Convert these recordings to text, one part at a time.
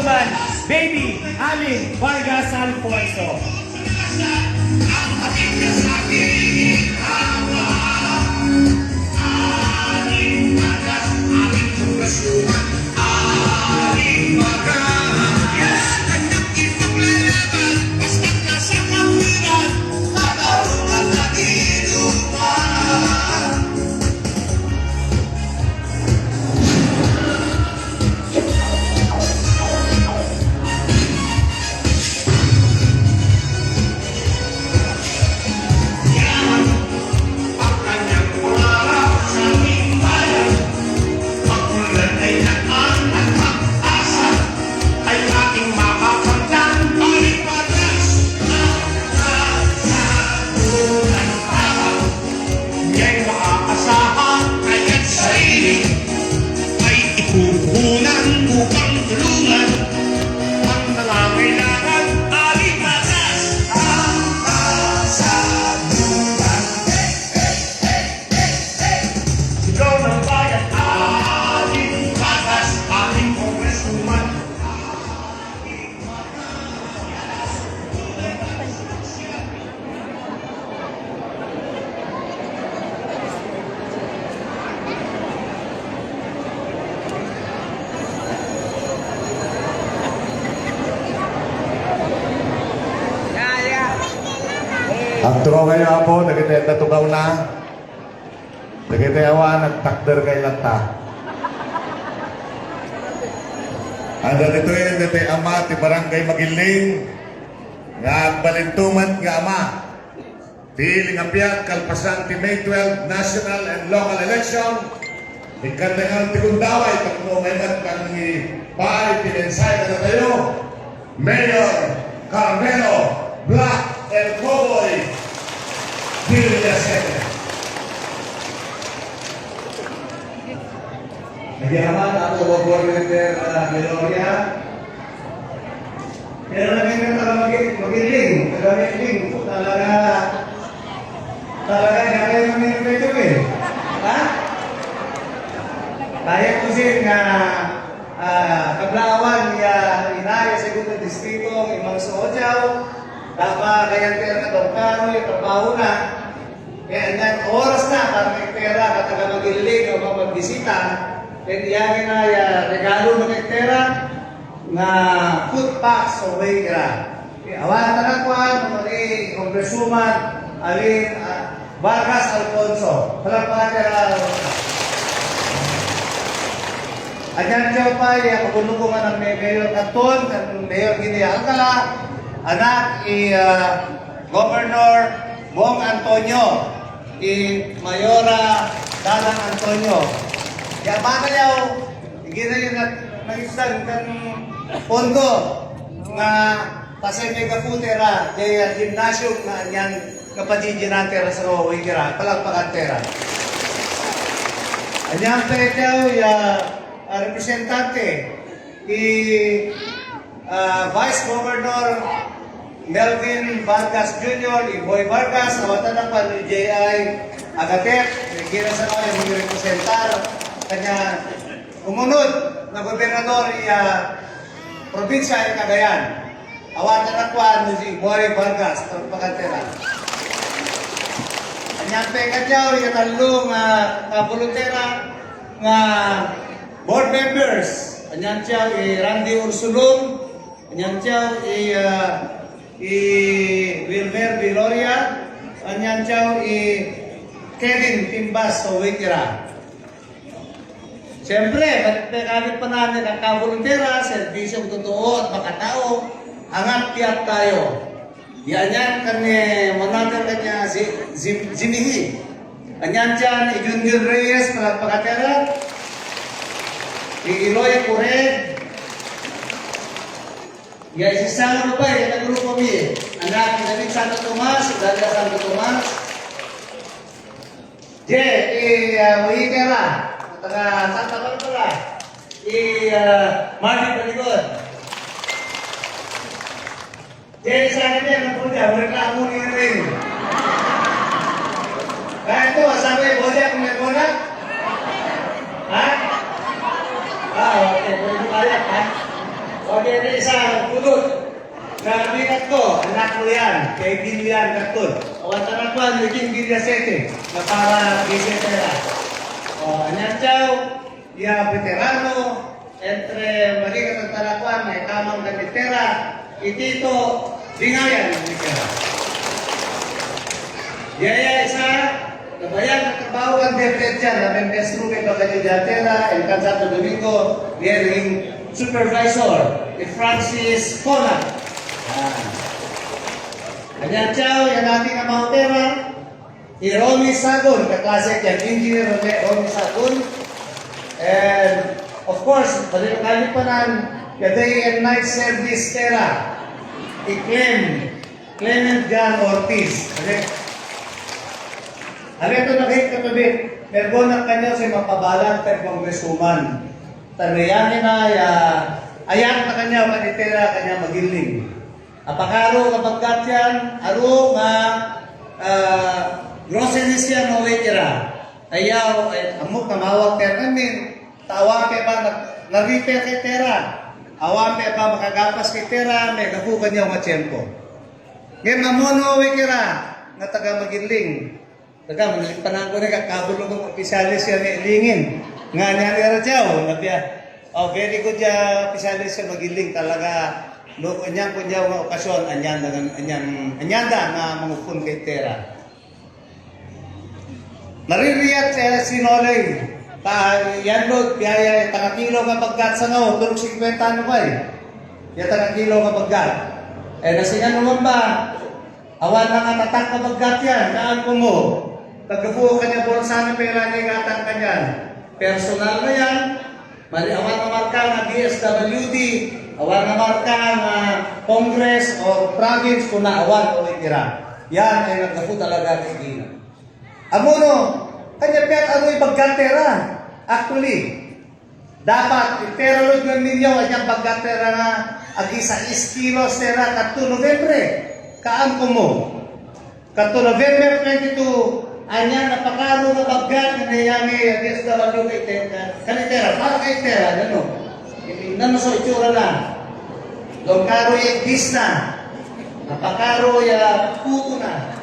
Congresswoman Baby Alin Vargas Alfonso. Ang turo kayo po, nagkita tugaw na. Nagkita awan, nagtakder kay lata. Ang dito yun, dito ama, ti barangay Magiling, nga balintuman nga ama. Piling apyat, kalpasan ti May 12 national and local election. Ikandangan ti kundaway, takno may matang paay, pinensay na tayo. Mayor Carmelo Black El Cowboy Villaseca. Nagyaman ako Coordinator Meloria. Pero naging magiling. Talaga kaya namin ito eh. Ha? Kaya ko siya nga kablawan niya inaya sa segundo distrito, imang Sojaw. Dapat kaya pera itong karoy, trabaho na. Kaya yan, oras na para may pera, kataga mag-ilig o magbisita. Kaya iyagin na regalo na may pera na food packs o way kira. Awan na nakuan, mga Congresswoman Alin Vargas Alfonso. Palagpakan kira. Ayan siya pa, pagulungan ng Mayor Katon, ng Mayor Gini Alcala, anak Governor Bong Antonio, Mayora Dalang Antonio. Kaya baka yaw, gina yung nag-isang ng pondo nga pasay kaputera, kaya gymnasium na yan kapatidinatera sa Rowing kira, palagpakatera. Anyang tayo representante, Vice Governor Melvin Vargas Jr., Boy Vargas, awatan ng pa ni J.I. Agatek, nagkira sa mga yung representar, kanya umunod na gobernador probinsya ay Cagayan. Awatan ng pa ni Boy Vargas, pagpakantera. Kanyang pekadyaw, yung talong voluntera nga board members. Kanyang siya, Randy Ursulong, kanyang siya, Wilmer Viloria, kanyang siya, Kevin Timbas o Wikira. Siyempre, kami pa namin ang kabuluntera, serbisyong totoo at makatao, angat piat tayo. Yan kanya, manater kanya Zimihi. Kanyang siya, Junior Reyes, palagpakatera, Iloy Kured, ya isasama mo ba yung grupo mi? Anak David Santo Tomas, Dalia Santo Tomas, Wihikera, taga Santa Barbara, Marty Paligod. Sa akin yan, ang punya, mereklamo ni rin. Kaya ito, sabi, Boja, kung may bonak? Ha? Okay, pwede mo kaya, ha? Okay, na isa, pulot. Nabigat ko, anak ko yan, kay Gilian Katun. O, ang anak ko, naging Gilia Sete, na para Gisetera. O, anyan chow, ya veterano, entre Marigat at Tarakuan, may tamang ganitera, itito, Bingayan, Ganitera. Yaya isa, nabayan at kabawan de Fletcher, na Membes Ruke Bagadidatera, El Cansato Domingo, naging supervisor, ni Francis Conan. Anyan chow, yan natin ang Mahotera, ni Romy Sagun, kaklase yan, Engineer Romy Sagun. And of course, kalipanan, the day and night service tera, Clement John Ortiz. Okay? Ano ito nakit katabi? Mergo na kanya sa mapabalang ter kongresuman. Tanayanin na ayan na kanya kanitera kanya magiling. Apakaro kapag katyan, aro nga groceries yan o wetira. Ayaw, amok na mawag ter namin. Tawag pa na-repair kay tera. Awam pa makagapas kay tera, may kapukan niya mga tiyempo. Ngayon, mamono wetira nga taga magiling. Taga, manalipanan ko na kakabulong ng opisyalis yan ilingin. Nga niya nira tiyaw. Very good ya opisyalis yan magiling talaga. No, anyang kunyaw nga okasyon, anyanda nga mangupon kay tera. Naririyat si Nolay. Yan lo, biyaya, takakilo ka pagkat sa nga, tulog 50 ano ba eh. Yan takakilo ka pagkat. Nasingan naman ba? Awan na nga tatak ka pagkat yan, naan ko mo. Pagkabuo ka niya, buwan sana pera niya igatang ka niyan. Personal na yan. Awan na marka nga DSWD, awan na marka nga Congress o province kung naawan o itira. Yan ay nagkapu talaga kay Gina. Amuno, kanya piyat ano ipagkatera. Actually, dapat iteralod ng ninyo kanyang pagkatera nga agi sa iskilos tera katu November. Kaan ko mo. Katu November 22, anyang napakaro na pagkat na nayami DSW kay tera. Kanitera, para kay tera, ano? Nano sa itsura na. Doon karo yung gis na. Napakaro yung puto na.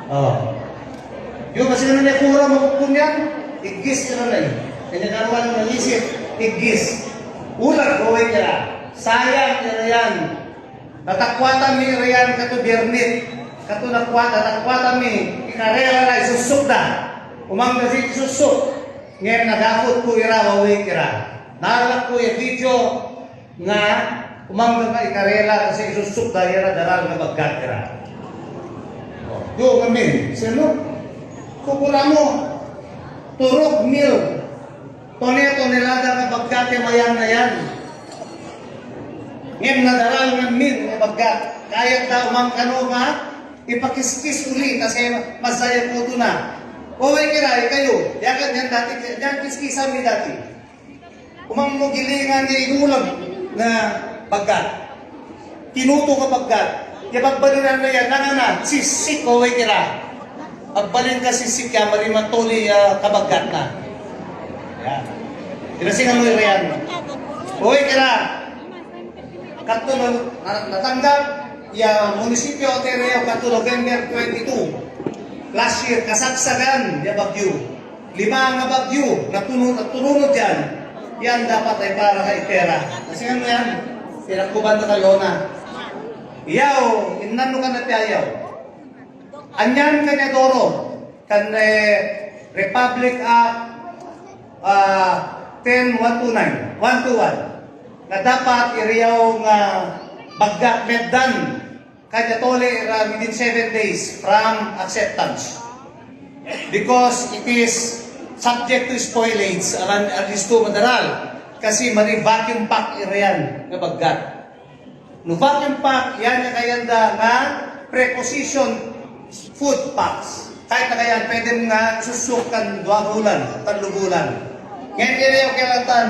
Oh. Yung kasi naman yung kura makukun yan, igis ka na yun. Kanya karuan ng nalisip, igis. Ulag, gawin ka. Sayang ka yan. Natakwatan mi riyan kato biyernit. Kato natakwatan mi, ikarela na isusuk na. Umang na si isusuk. Ngayon nagakot ko ira, wawin kira. Nalak ko yung video nga, umang na ikarela kasi isusuk na yan na daral na bagkat kira. Yung kami, sino? Kukura mo, turok mil, tonelada na bagkate mayan na yan. Ngayon nadaral ng mil na bagkat. Kaya daw mang kano nga, ipakiskis uli kasi masaya po ito na. Huwag kiray kayo, yakan yan dati, yan kiskisan mi dati. Umang mo gilingan niya inulag na bagkat. Tinuto ka bagkat. Kaya pagbalinan na yan, nanana, sisik huwag kiray. Agbalin ka si Sikya, marimatuli kabagat na. Yan. Tinasingan mo yan. Uy, kira. Kato natanggap, munisipyo o Tereo, kato November 22. Last year, kasagsagan, ya bagyo. 5 nga bagyo, naturunod yan. Yan dapat ay para kay Tera. Tinasingan mo yan. Tinakuban na talona. Iyaw, inano ka na tiyayaw. Anyan kanya Doro, kan Republic Act 10-129, 121, na dapat iriyaw nga baggat meddan kanya tole within 7 days from acceptance. Because it is subject to spoilage, at least to madaral, kasi mali vacuum pack iriyan nga baggat. No vacuum pack, yan nga kayanda nga preposition food packs. Kahit na kaya pwede nga susukan 2 bulan, 3 bulan. Ngayon iriyaw kailangan,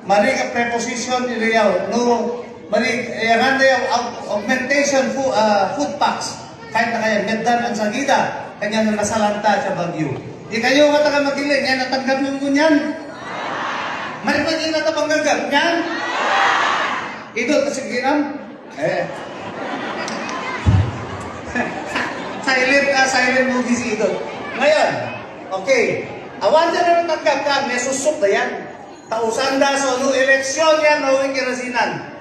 mali ka preposition iriyaw, no, mali, yan yung augmentation food packs. Kahit na kaya meddan ang sagida, kanya na nasalanta sa bagyo. Di kayo mataga magiling, yan natanggap nyo mo niyan. Mali pa din natabanggagat, yan. Idol, kasi ginam. Silent movie si Idol. Ngayon, okay. Awan dyan na nagtanggap ka, may susuk na yan. Tausan da sa no eleksyon yan, no kirasinan.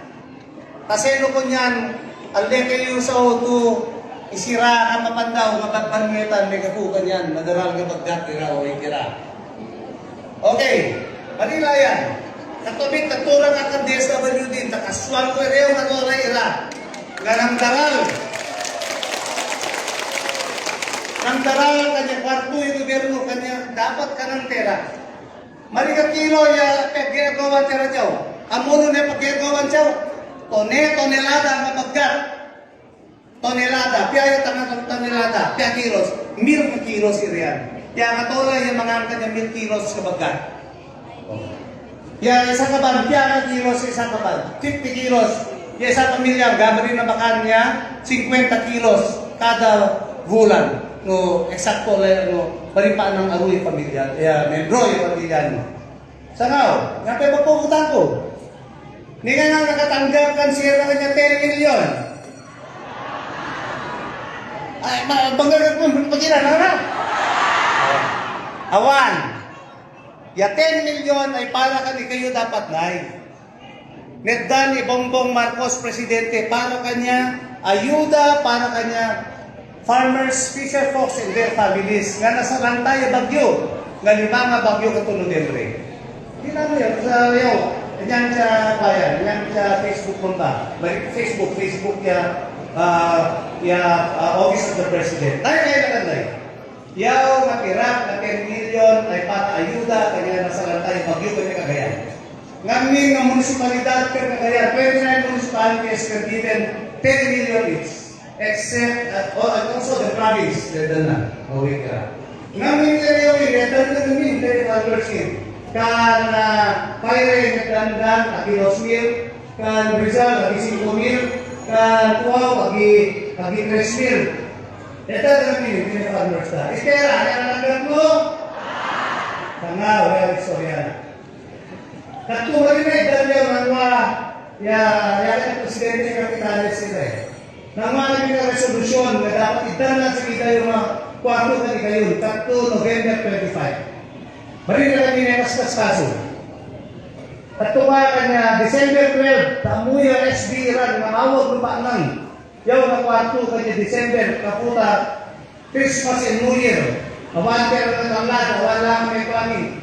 Kasi no ko niyan, alde kayo sa auto, isira ka mapandaw, mapagpanmetan, may kapukan yan, madaral ka pagkatira o ikira. Okay, Manila yan. Katubit, katurang at ang DSWD, takaswal ko rin ang ano na ira. Ganang daral. Nang daral kanya, kwarto yung gobyerno kanya, dapat ka ng pera. Marikat kilo, ya, pag-ginagawa tira dyaw. Amuno na pag-ginagawa dyaw. Tonelada ang mapagkat. Tonelada, piaya tangang tonelada, piya kilos. 1,000 kilos iriyan. Piya katola yung mga kanya 1,000 kilos sa bagkat. Ya, isang kaban, piya kilos sa isang kaban. 50 kilos. Ya, isang pamilya, gamarin na bakan niya, 50 kilos kada bulan. No, eksakto lang, no, paripaan ng aruy pamilya. Ya, membro yung pamilya mo. Sangaw, nga pa magpuputan ko. Hindi nga nga nakatanggap kan siya na kanya 10 million. Ay, bangga ko, pagkira na. Awan. Ya 10 million ay para ka ni kayo dapat nai. Neddan ni Bongbong Marcos presidente para kanya ayuda para kanya farmers, fisher folks and their families nga nasa rantay bagyo nga lima nga bagyo katulad Nobyembre. Hindi na mo yan sa yaw. Yan sa bayan, yan sa Facebook punta. Facebook ya Office of the President. Tayo kayo nakanday. Yaw nakirak na 10 million ay para ayuda kanya nasa rantay bagyo kanya Cagayan. Ngamin ng munisipalidad kanya Cagayan, 29 municipalities were given 10 million each. Except also the province, dan na, away ka. Ngamin kayo dan na namin, dari Albertsin. Kan Paire, dan Aquilos Mil, kan Rizal, lagi 5 mil, kan Tuaw, lagi 3 mil. Ito na namin, dari Albertsin. Espera, yan ang nagdag mo? Tangaw, yan, Soriana. Katuwa rin na, dan yung mga, yan ang presidente ng Kapitales sila eh. Nangmana yung resolusyon na dapat idala sa kita yung mga kwarto na ikayon, 3 November 25. Marin na kami na kaskas kaso. At tumakan niya, December 12, tamuy ang SB Iran, namawag lupa lang. Yaw na kwarto kanya December, kaputa, Christmas and New Year. Awan pero ng tamlad, awan lang may pangin.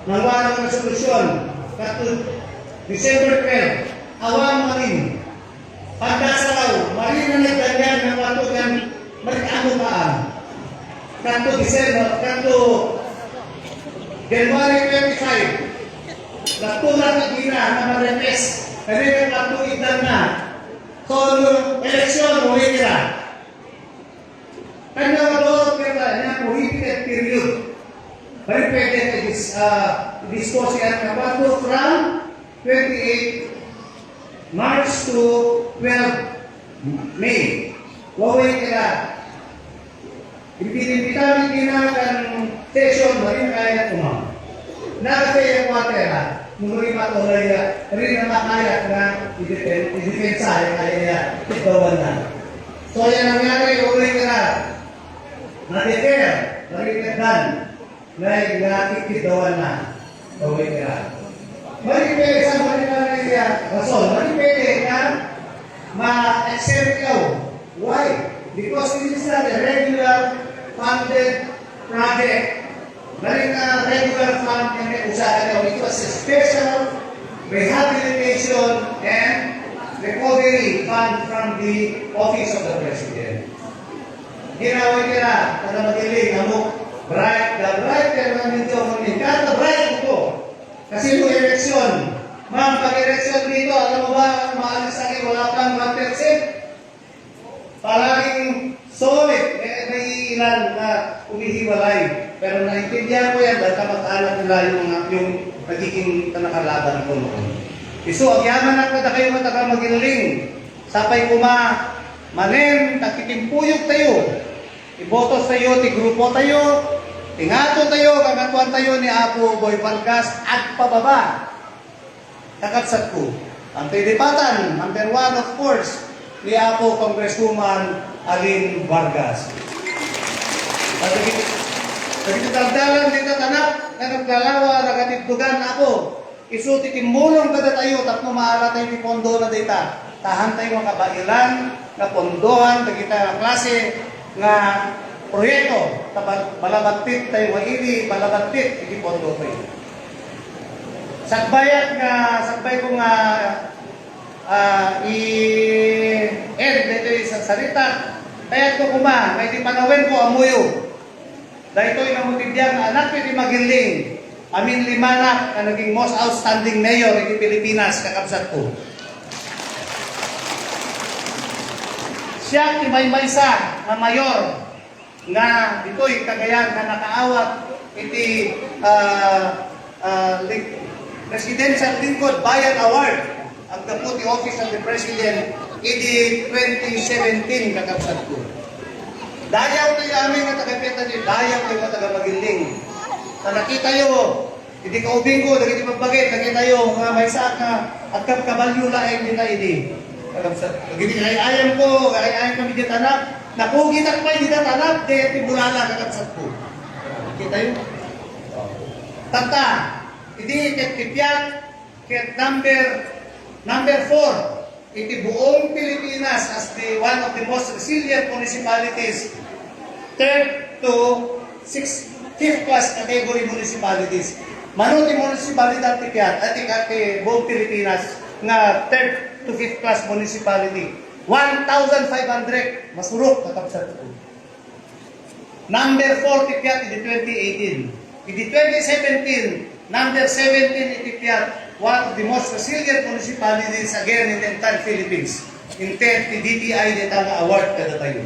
Nangmana ang resolusyon, December 12, awan marin. Pagkasalaw, marin na nagdanyan ng watugan magkaamukaan. Kanto December, kanto January 25, natulang na gina na marepes, kaya yung katuitan na. So, eleksyon, muli nila. Kanya malorot nila na prohibited period. Very pwede i-dispose yan na wato from 28 March to 12 May. Waway kila. Ipinipitamin kinakan session marin kaya kumang. Nakasaya ko atera. Muli matulay rin na makaya na i-defensa kaya niya ikawan na. So yan ang nangyari, waway kila. Na-deter, narinagdan, na nakikitawan na. Waway kila. Maripili sa Manila niya, Rason, maripili na ma-accept ikaw. Why? Because this is not a regular funded project. Balik na regular fund yung usahan niyo. It was a special rehabilitation and recovery fund from the Office of the President. Ginawa nila, kada magiling, amok, bright, the brighter namin ito, kada bright ito. Kasi yung eleksyon, ma'am, pag-eleksyon dito, alam mo ba, maalis akin, wala pang 1%. Palaging solid, may ilan na umihiwalay. Pero naintindihan ko yan, dahil kamag-anak nila yung nagiging nakalaban ko noon. Iso, ang yaman ako na kayo matagal maginuling. Sapay kuma, manen, nakitimpuyog tayo. Ibotos tayo, tigrupo tayo, tingato tayo, kagatuan tayo ni Apo Boy Vargas at pababa. Takatsat ko. Ang tilipatan, number 1 of course, ni ako Congresswoman Aline Vargas. Nagtitagdalan dito tanak, na naglalawa, nagatitdugan ako. Isuti timulong kada tayo, tapno maala tayo ni pondo na dita. Tahan tayo mga kabailan, na pondohan, kita klase, nga proyekto, balabatit tayo maili, balabatit, hindi pondo tayo. Sakbayat nga, sakbay ko nga, i-end dito isang salita. Kaya ko kuma, may di panawin ko amuyo. Dahil ito'y namutibiyang anak ni Magiling, Amin Limanak, na naging most outstanding mayor ng Pilipinas, kakabsat ko. Siya, Timaymaysa, na mayor, nga dito'y Cagayan, na nakaawat, iti Presidential Lingkod Bayan Award, ang Deputy Office of the President, iti 2017, kakabsat ko. Dayaw tayo amin nga tagapita niyo, dayaw tayo nga taga-Magiling. Na nakita nyo, hindi ka ubing ko, nagiti magbagay, nakita nyo, nga may saak nga, at kabalyo laeng din na ini. Nagiti ayam ko, ayam kami di tanap, nakugitak pa hindi na tanap, di tibulala kakabsat ko. Nakita nyo? Tata, hindi kitipyan, kit number 4, iti buong Pilipinas as one of the most resilient municipalities, 3rd to 5th class category municipalities. Manuti municipalidad tipyan at iti buong Pilipinas nga 3rd to 5th class municipality. 1,500 masurok kakabsat ko. Number 4 tipyan iti 2018. Iti 2017, number 17 iti tipyan, one of the most resilient municipalities again in the entire Philippines. In 10, DTI dito nga award kada tayo.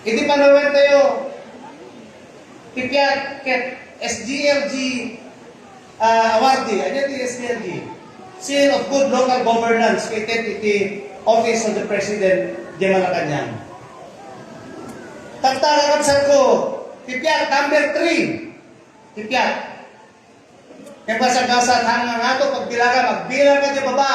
Hindi pa naman tayo tipyan ket SGLG awardee. Ano yung SGLG? Seal of Good Local Governance kay iti Office of the President di Malacanang. Tagtagakabsat ko, tipyan number 3. Tipyan. Yung kasagasan hanggang ato, pagbilaga, magbilang ka di baba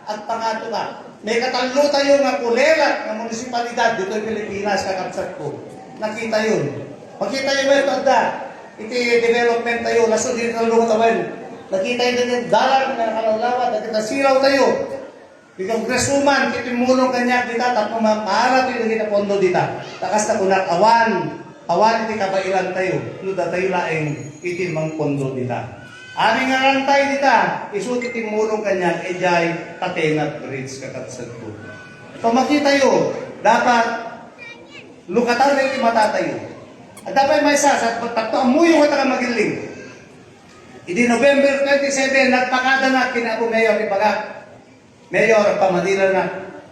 at pangato ka. May katalo tayo nga kulelat ng munisipalidad dito sa Pilipinas, kakabsat ko. Nakita yun. Makita yun ba ito da? Iti development tayo, laso din ang lumatawin. Nakita yun din, dalang na nakalawlawat, nakita silaw tayo. Bigang Congresswoman, kitimulong kanya kita, tapos maharap yun kita pondo dita. Takas na kunak awan iti kabailan tayo. Nuda tayo laeng itin pondo dita. Aming nga rantay dita, isuti timulong kanya, ejay tatenat bridge kakabsat ko. So makita yun, dapat lukatan na yung mata tayo. At dapat may isa, sa takto amuyo ko taga Magiling. Idi November 27, nagpakada na kinapo mayor ibaga. Mayor, pamadila na,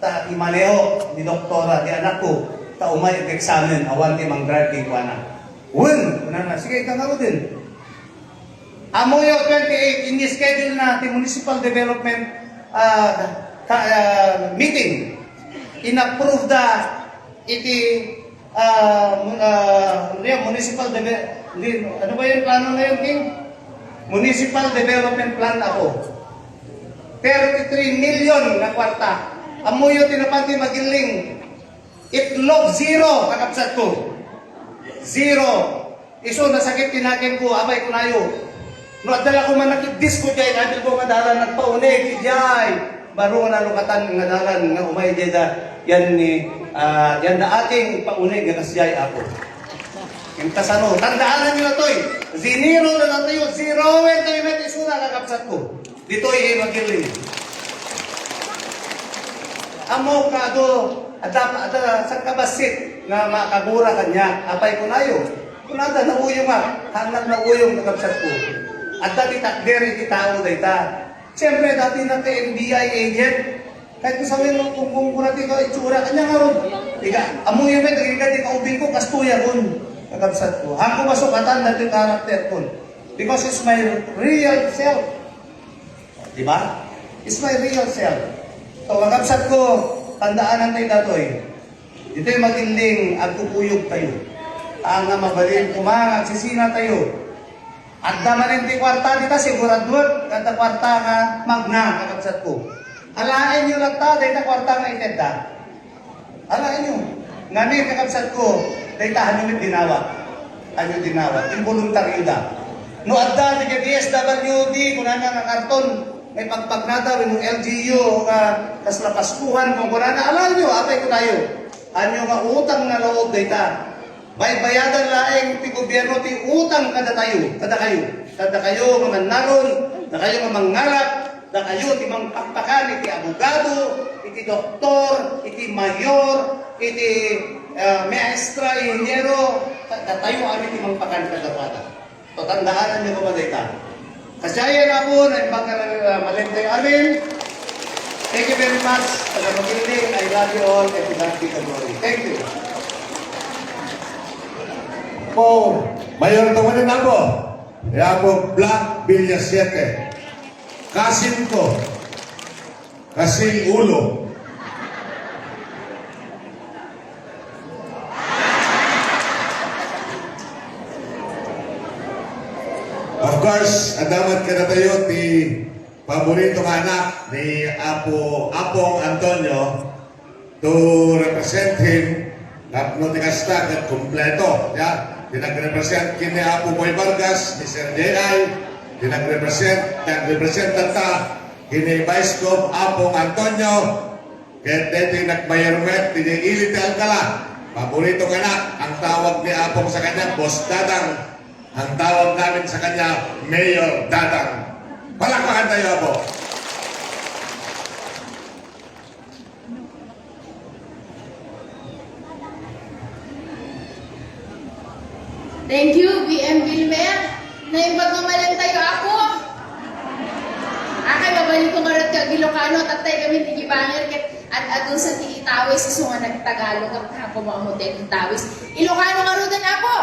ta imaneho ni doktora, di anak ko, ta umay examen, awan ti mang-drive di ko anak. Wun, na, sige, kangaro din. Amuyo 28, ini-schedule na the Municipal Development meeting. In-approve the Municipal ano ba yung plano na yun, King? Municipal Development Plan ako. 33 million na kwarta. Amuyo tinapanti Magiling. Itlog, 0, kakabsat ko. 0. Iso, nasakit tinakin ko, abay ko na yun. No, adala ko man nakidis ko jay, adil ko nga dalan nagpaunig, jay. Baro nga nalukatan nga dalan nga umay jay da, yan na ating paunig nga kasjay ako. Yung tasano, tandaan nyo na to'y, ziniro na lang tayo, 0 when tayo met isuna kakapsat ko. Dito'y Magiling. Amo ka do, ada sa kabasit nga makagura kanya, apay ko na yun. Kung nada na uyong nga, hanap na uyong kakapsat ko. At dati takderi di tao dayta. Siyempre, dati na NBI agent. Kahit kung sabihin mo, kung natin ko itsura, kanya nga ron. Diga, amoy yung may, nagiging ka kaubing ko, kastuya ron. Kakabsat ko. Ako masukatan natin yung karakter ko. Because it's my real self. Diba? It's my real self. So, kakabsat ko, tandaan natin datoy. Dito'y Magiling, agkupuyog tayo. Ang mabalin, kumangat, sisina tayo. At naman hindi kwarta dita siguradot kada kwarta nga magna kakabsat ko. Alain nyo lang ta, dahil na kwarta nga itenda. Alain nyo. Ngani kakabsat ko, dahil ta hanumit dinawa. Anyo dinawa. Involuntaryo da. No adda, di ka DSWD, kung nga nga karton, may pagpagnata, yung LGU, kas napaskuhan, kung kuna na, alain nyo, apay ko tayo. Anyo nga utang na loob dahil ta. May bayadan laing ti gobyerno ti utang kada kayo, kada kayo nga mannaron, kada kayo nga mangalap, kada kayo ti mangpakpakan, iti abogado, iti doktor, iti mayor, iti maestra, inhenyero, kada tayo ani ti mangpakan kada bata. So tandaan niyo ko ba dita? Kasaya na po na malintay amin. Thank you very much. Taga Magiling, I love you all and to God be the glory. Thank you. Po, mayor tawanin ako. Kaya po, Black Villa 7. Kasin ko. Kasing ulo. Of course, adamat ka na tayo ti paborito nga anak ni Apong Antonio to represent him na notikasta at kompleto. Yeah? Dinag-represent kini Apo Boy Vargas, ni Sir J.I. Dinag-represent ta kini Vice Gov Apong Antonio. Kaya dito yung nagbayarmet, tiniili ti Alcala. Paborito ka na, ang tawag ni Apong sa kanya, Boss Dadang. Ang tawag namin sa kanya, Mayor Dadang. Palakpakan tayo, Apo. Thank you, BM Wilmer. Naimbag mamalang tayo ako. Akay, babalik ko ngayon ka Ilocano, tatay kami tigibangir at adun sa tigitawis, iso nga nagtagalog ang ako mga motel tawis. Ilocano nga rin ako.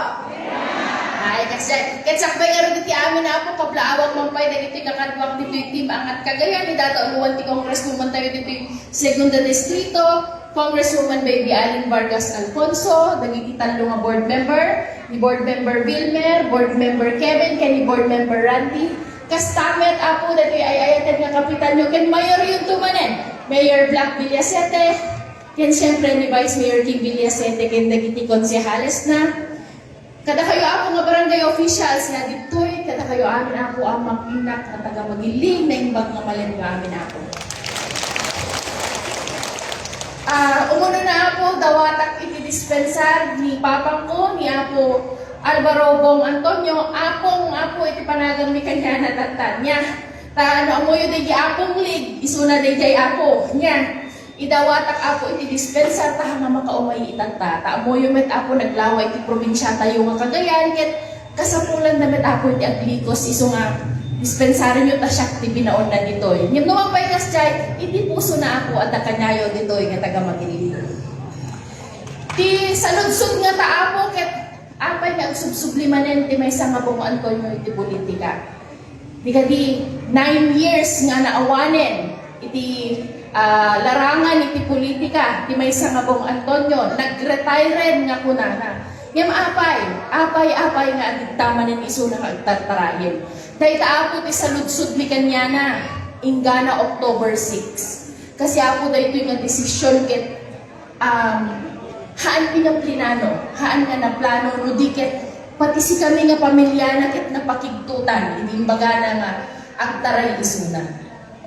Ay, kasi sakbay nga rin ti amin na ako, kablaawang mampay na ito kakadwang dito yung team angat kagayan, idatauluan ti Congresswoman tayo dito yung Segunda Distrito, Congresswoman Baby Allen Vargas Alfonso, dagiti talo nga board member, ni board member Wilmer, board member Kevin, kay ni board member Randy, kastamet ako dito ay ayatan nga kapitan nyo, ken Mayor yung tumanen, Mayor Black Villasete, ken siyempre ni Vice Mayor King Villasete, ken dagiti konsehales na, kada kayo ako nga barangay officials nga ditoy, kada kayo amin ako ang makinak na taga Magiling na imbag nga malen nga amin ako. Umuno na ako, dawatak iti-dispensar ni papang ko, ni Apo Alvaro Bong Antonio, ako iti panagang ni kanya natatan niya. Ano amoyo day apong lig, isuna day ako niya. Idawatak ako iti-dispensar, taha nga makaumay itanta. Amoyo met ako naglawa iti probinsya tayo nga Cagayan, ket kasapulan na met ako iti aglikos, iso nga dispensary nyo ta siya ti binaon na ditoy. Ngam naman pa'y kasjay, iti puso na ako at kanyayo ditoy nga taga Magiling. Ti saludsud nga ta ako ket apay nga agsubsublimanen ti may sangabong Antonio iti politika. Di kadi 9 years nga naawanen iti larangan iti politika ti may sangabong Antonio nag-retire nga kunana. Ngam apay nga adigtaman ni iso na agtartarayin. Dahil ako ti saludsud mi kanya na ingana October 6. Kasi ako dahil ito yung desisyon ket haan pinaplinano, haan nga na plano, no di ket pati si kami nga pamilya na ket napakigtutan, inimbaga na nga agtaray isuna.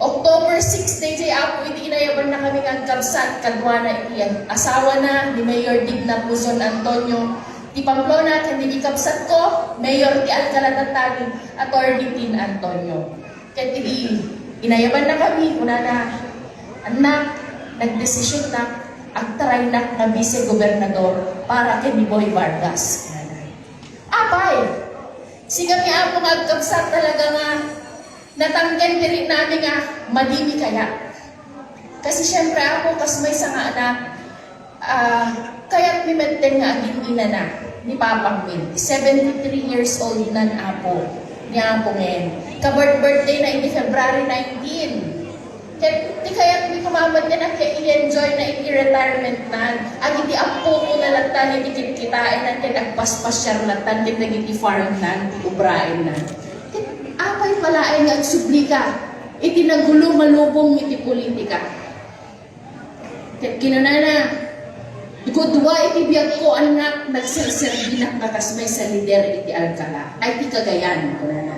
October 6 day ako iti inayaban na kami ang kabsat kadwa na iti asawa na ni Mayor Digna Puzon Antonio ti Pamplona, kandi kabsat ko, Mayor ti Alcala Tatagin, Attorney Tin Antonio. Kaya inayaban na kami, una na, anak, nagdesisyon na, agtaray na na vice-gobernador para kay ni Boy Vargas. Apay, si kami ako magkabsat talaga nga, natanggan din namin nga, madimi kaya. Kasi syempre ako, kas may nga anak, kaya't mi-maintain nga aging ina na ni Papang Will. 73 years old na apo ni Apo ngayon. Ka-birthday na ini February 19. Kaya't mi kumamad na i-enjoy na i-retirement na. Ag iti apo ko na latan, iti kitain na agpaspas siya latan, iti farm na, iti ubrain na. kalain nga agsublika, iti nagulong-malubong iti politika. Ket kinanana, gudwa iti biyag ko anak nagserserbinak nakas may sa lider iti Alcala. Ay ti Cagayan ko na.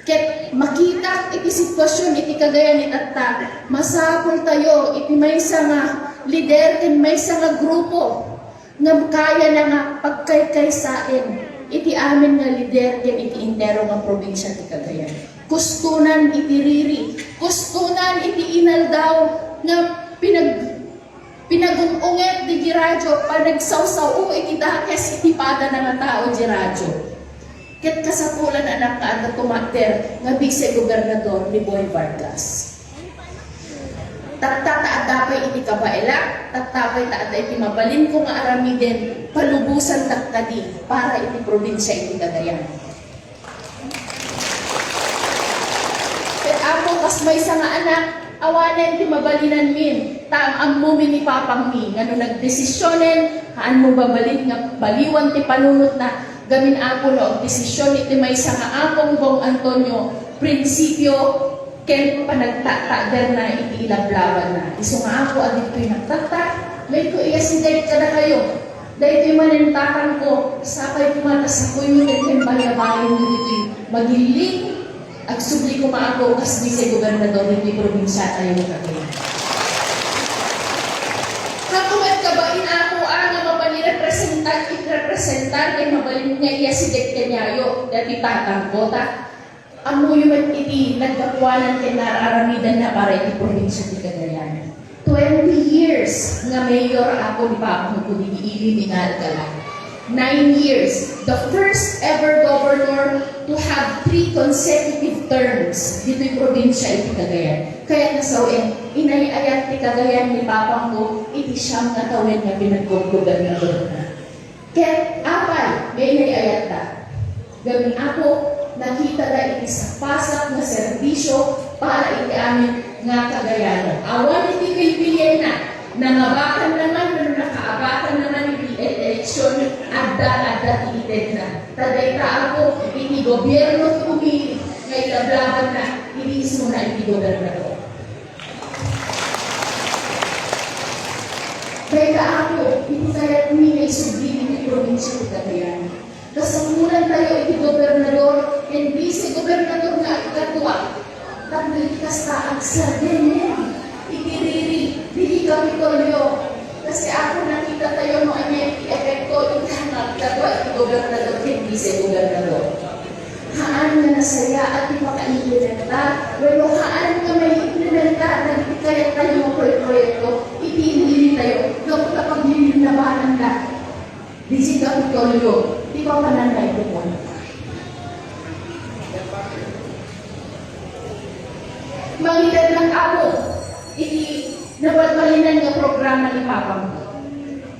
Ket makita iti sitwasyon iti Cagayan ni Tatta, masapol tayo iti may nga lider ken may nga grupo nga kaya na nga pagkaykaysain iti amin nga lider ken iti intero nga probinsya ti Cagayan. Kustunan iti Riri, kustunan iti Inaldaw nga pinag-unget di giradyo pa nagsawsaw iti dakes iti pada nga tao di radyo. Ket kasapulan anak nga at tumater nga vice-gobernador ni Boy Vargas. Tatta dapay iti kabaela, tattapay taada iti mabalin ko nga aramiden palubusan taktadi para iti probinsya iti Cagayan. Ket ako kas may nga anak, awanen ti mabalinan min, ang mumi ni papang mi, nga no nagdesisyonen, haan mo babalin nga baliwan ti panunot na, gamin ako no, desisyon iti may nga akong Bong Antonio, prinsipyo, ken panagtatader na iti ilablawan na. Iso nga ako adit ko'y nagtata, may ko iya siday kada kayo. Dahil ito'y manintakan ko, sakay kumata sa kuyo, ken bayabayan nyo ito'y magiling, agsubli ko maako kas vice-gobernador iti probinsya tayo ng Cagayan. Katungat kabain ako nga mapanirepresentan, iti-representan, kay mabalin nga iya siday kanyayo, dati tatang ko, amo yung iti nagkapuanan kay nararamidan na para iti probinsya ti Cagayan. 20 years nga mayor ako ni Papa ko ni Ili Alcala. 9 years, the first ever governor to have 3 consecutive terms dito yung probinsya iti Cagayan. Kaya nasawin, inayayat ti Cagayan ni Papa ko, iti siyang natawin nga pinag-gobernador na. Kaya apay, may inayayat ta. Gawin ako, nakita na iti sa pasak na serbisyo para iti amin nga Cagayano. Awan iti Pilipilian na, nangabakan naman, nakaabakan naman iti eleksyon, adda ited na. Tadayta ako, iti gobyerno umili, nga ilablaban na, iniis mo na iti gobernador. Kaya ako, iti kaya may sublin iti probinsya iti Cagayan. Kasamulan tayo iti gobernador, and vice-gobernador nga ikatwa. Tapos kasta ang sardinya, iti Riri, dili Kapitolyo. Kasi ako nakita tayo no anya iti epekto, iti nga ikatwa iti gobernador, and vice-gobernador. Haan nga nasaya at ipaka-implementa, pero haan nga may implementa, na kaya tayo mga proyekto, iti-inili tayo, kapag nilinabanan ka, disi Kapitolyo, di ba pananay ko po? Mangitan lang ako, iti nabalbalinan nga programa ni Papa mo.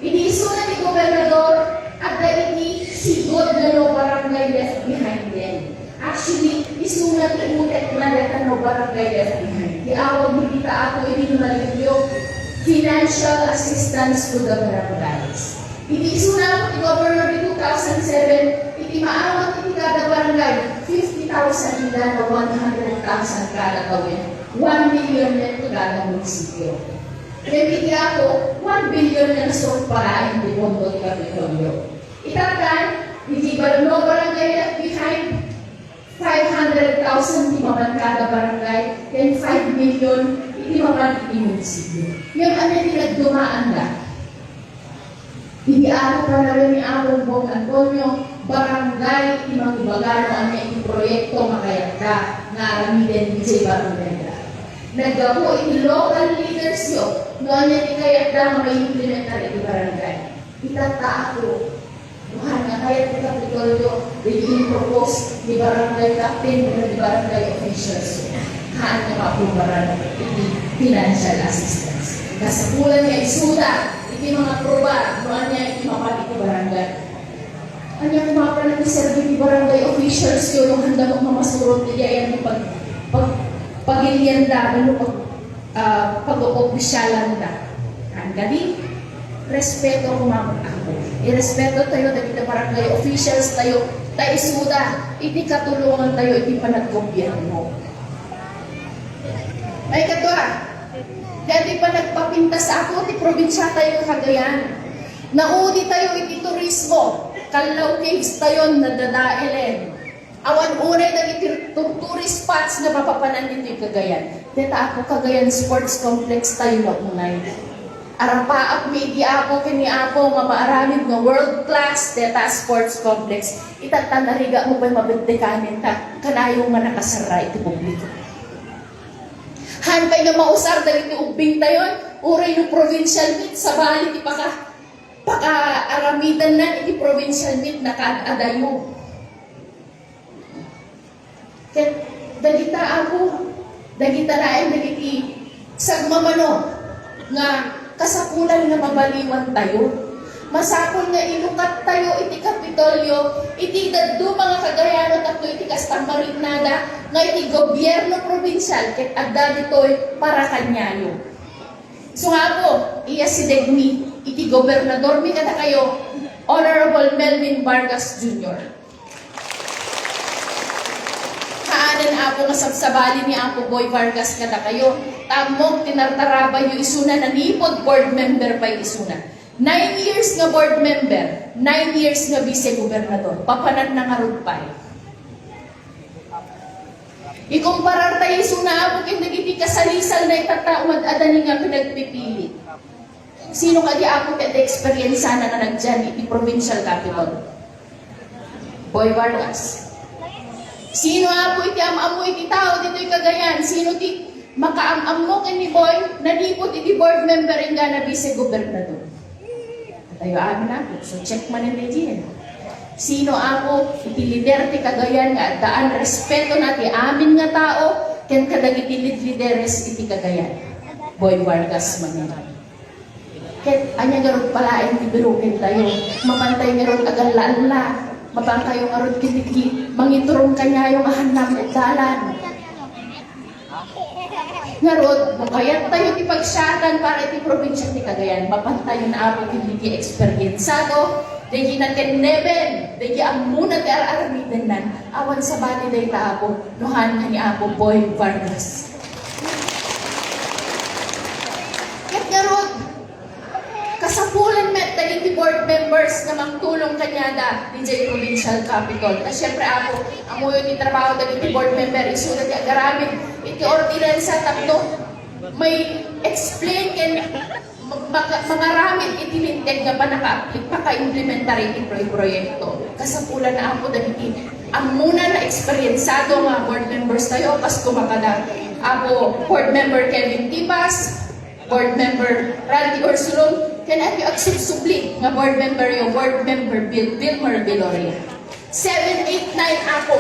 Iti isunan ni Gobernador at iti sigod na no barangay left behind din. Actually, isunan ni Utek na deta no barangay left behind. Iawag ni kita ako, iti nalibyo, financial assistance to the barangays. Iti isunan ko ni Governor in 2007, iti maawat iti kada barangay, 50,000 ila na 100,000 kada gawin. 1 million net kada munisipyo. Iti ako, 1 billion na nasong parain di Pondo di Kapitolyo. Itakan, iti no barangay left behind, 500,000 di maman kada barangay, then 5 million iti maman iti munisipyo. Yung ano iti nagdumaan na. Hindi ako pa na rin ni Among Bong Antonio, barangay, imang ibagano ang iti proyekto makayat ka, nga aramiden di barangay ka. Naggapo iti local leaders yo, noon niya ni kayat ka may implementar iti barangay. Itata ako, buhan nga kayat iti Kapitolyo, di propose ni barangay captain, di barangay officials. Haan nga mapubaran iti financial assistance. Kasapulan niya isuda, iti mga proba, noon niya iti mapati iti barangay. Anya kumapra na iserbi iti barangay officials yun, nung handa mo mamasurot niya yan yung pag-ilianda, pag-opisyalan na. Hanggang respeto kumamot ako. Irespeto tayo, dahil barangay officials tayo, tayo suda, iti katulungan tayo, iti panaggobyerno. Ay kadwa, dati pa nagpapintas ako, iti probinsya tayo Cagayan. Naudi tayo iti turismo, Kalaw Caves tayo nadadailen. Awan unay nagiti tourist spots na mapapanan dito yung Cagayan. Deta ako Cagayan Sports Complex tayo na unay. Arapaap media ako kini ako mamaaramid nga world class deta sports complex. Itatanariga mo ba'y mabintikanin ta kanayo nga nakasara iti publiko. Han kay nga mausar dagiti ubing tayon, uray no provincial meet sa bali ti paka aramidan na iti provincial meet na kaadaday mo. Ket dagita ako, dagita laeng dagiti sagmamano nga kasapulan nga mabaliwan tayo. Masakol nga ilukat tayo iti Kapitolyo, iti daddo mga Cagayano tatlo iti kastang marinada nga iti gobyerno provincial ket adda ditoy para kanyayo. So nga po, iya si Degmi, iti gobernador mi kada kayo, Honorable Melvin Vargas Jr. Kaanan apo nga sabsabali ni Apo Boy Vargas kada kayo, tamok tinartaraba yu isuna nanipod board member pa isuna. 9 years nga board member, 9 years nga vice-gobernador, papanan na nga rugpay. Ikumparar tayo isuna apo kin nagiti kasalisal na itataumad adani nga pinagpipili. Sino ka di apo ket experience na nga nagdyan iti provincial capital? Boy Vargas. Sino apo iti am-amo iti tao dito'y Cagayan? Sino ti makaam-am mo ken ni Boy nanipod iti board member nga na vice-gobernador? Tayo amin ako. So check man ang legend. Sino ako iti lider ti Cagayan nga daan respeto na ti amin nga tao ken kadagiti lideres iti Cagayan? Boy Vargas man. Ket anya garod palaen ti biruken tayo. Mapantay garod agal-la. Mabang kayo nga ron kinikli, mangiturong kanya yung ahanap at dalan. Nga ron, kaya tayo ipagsyakan para iti probinsya ni Cagayan, mapantayo na ako hindi eksperyensado, dahil natin neben, dahil ang muna ti ar-aramidan nan, awan sa bali day ta ako, nuhan nga ni Apo Boy Vargas. Ket nga ron, kasapulan met dagiti board members na magtulong kanyada DJ Provincial Capital. At syempre ako, amuyo ni trabaho dagiti board member isulat ti agaramid iti ordinansa tapno may explain ken mangaramid iti linteg nga paka-implementary iti proyekto. Kasapulan na ako dagiti ang muna na eksperyensado nga board members tayo Pasko Makada. Ako board member Kevin Tipas, board member Randy Orsulong, kan ato agsubsubli nga board member yung board member Vilmar Viloria. 7, 8, 9 ako.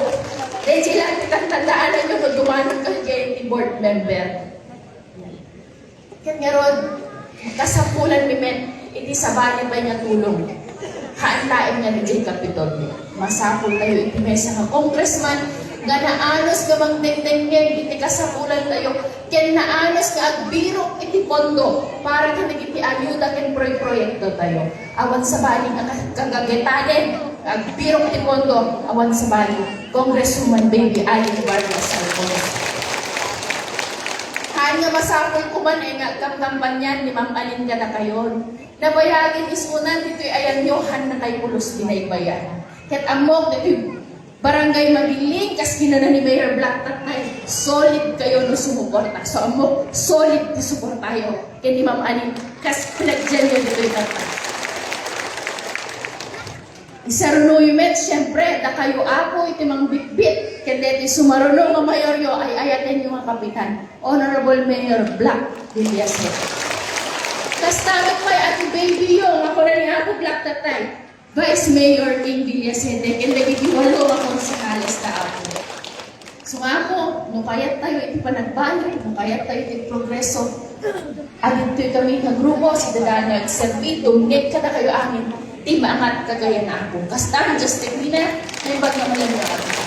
Dahil sila kitang tandaan nyo kung dumanong kayo yung board member. Kat nga ron, kasapulan mi men, iti sabali ba niya tulong. Haantain nga ni J. Capitolio. Masapul tayo iti mesa nga congressman, nga naanos nga mang dengdenggen iti kasapulan tayo, ken naanos nga agbirok iti pondo para ken iti ayuda ken proyekto tayo. Awan sa bali nga kagagetanen, agbirok iti pondo, awan sa bali. Congresswoman Baby Allen Vargas Alfonso. Haan nga masapul ko man nga kamkampanyan ni Ma'am Alin ka na kayon. Nabayagin isunan dito'y ayan yohan na kay pulos dinaybayan. Ket amok dito'y Barangay Magiling, kas kinana ni Mayor Black Tatay, solid kayo no sumuporta. So amo, solid ti support tayo. Kaya ni Ma'am Anin, kas pinagdyan yun dito yung tatay. Isaruno yung met, syempre, da kayo ako, iti mang bitbit. Kaya dito sumaruno nga mayoryo, ay ayatin yung mga kapitan. Honorable Mayor Black Villaset. Kas tamat pa ati baby yung, ako na ni ako Black Tatay. Vice Mayor King Villasede, kaya nagiging-walo akong sakales na ako. So ako, nung kayat tayo iti panagbalik, nung kayat tayo iti progreso, agad tayo kami ng grupo, sa dadaan na servi, dumit ka na kayo amin, di maangat kagaya na ako. Kastan, just take me na, may bag naman lang na ako.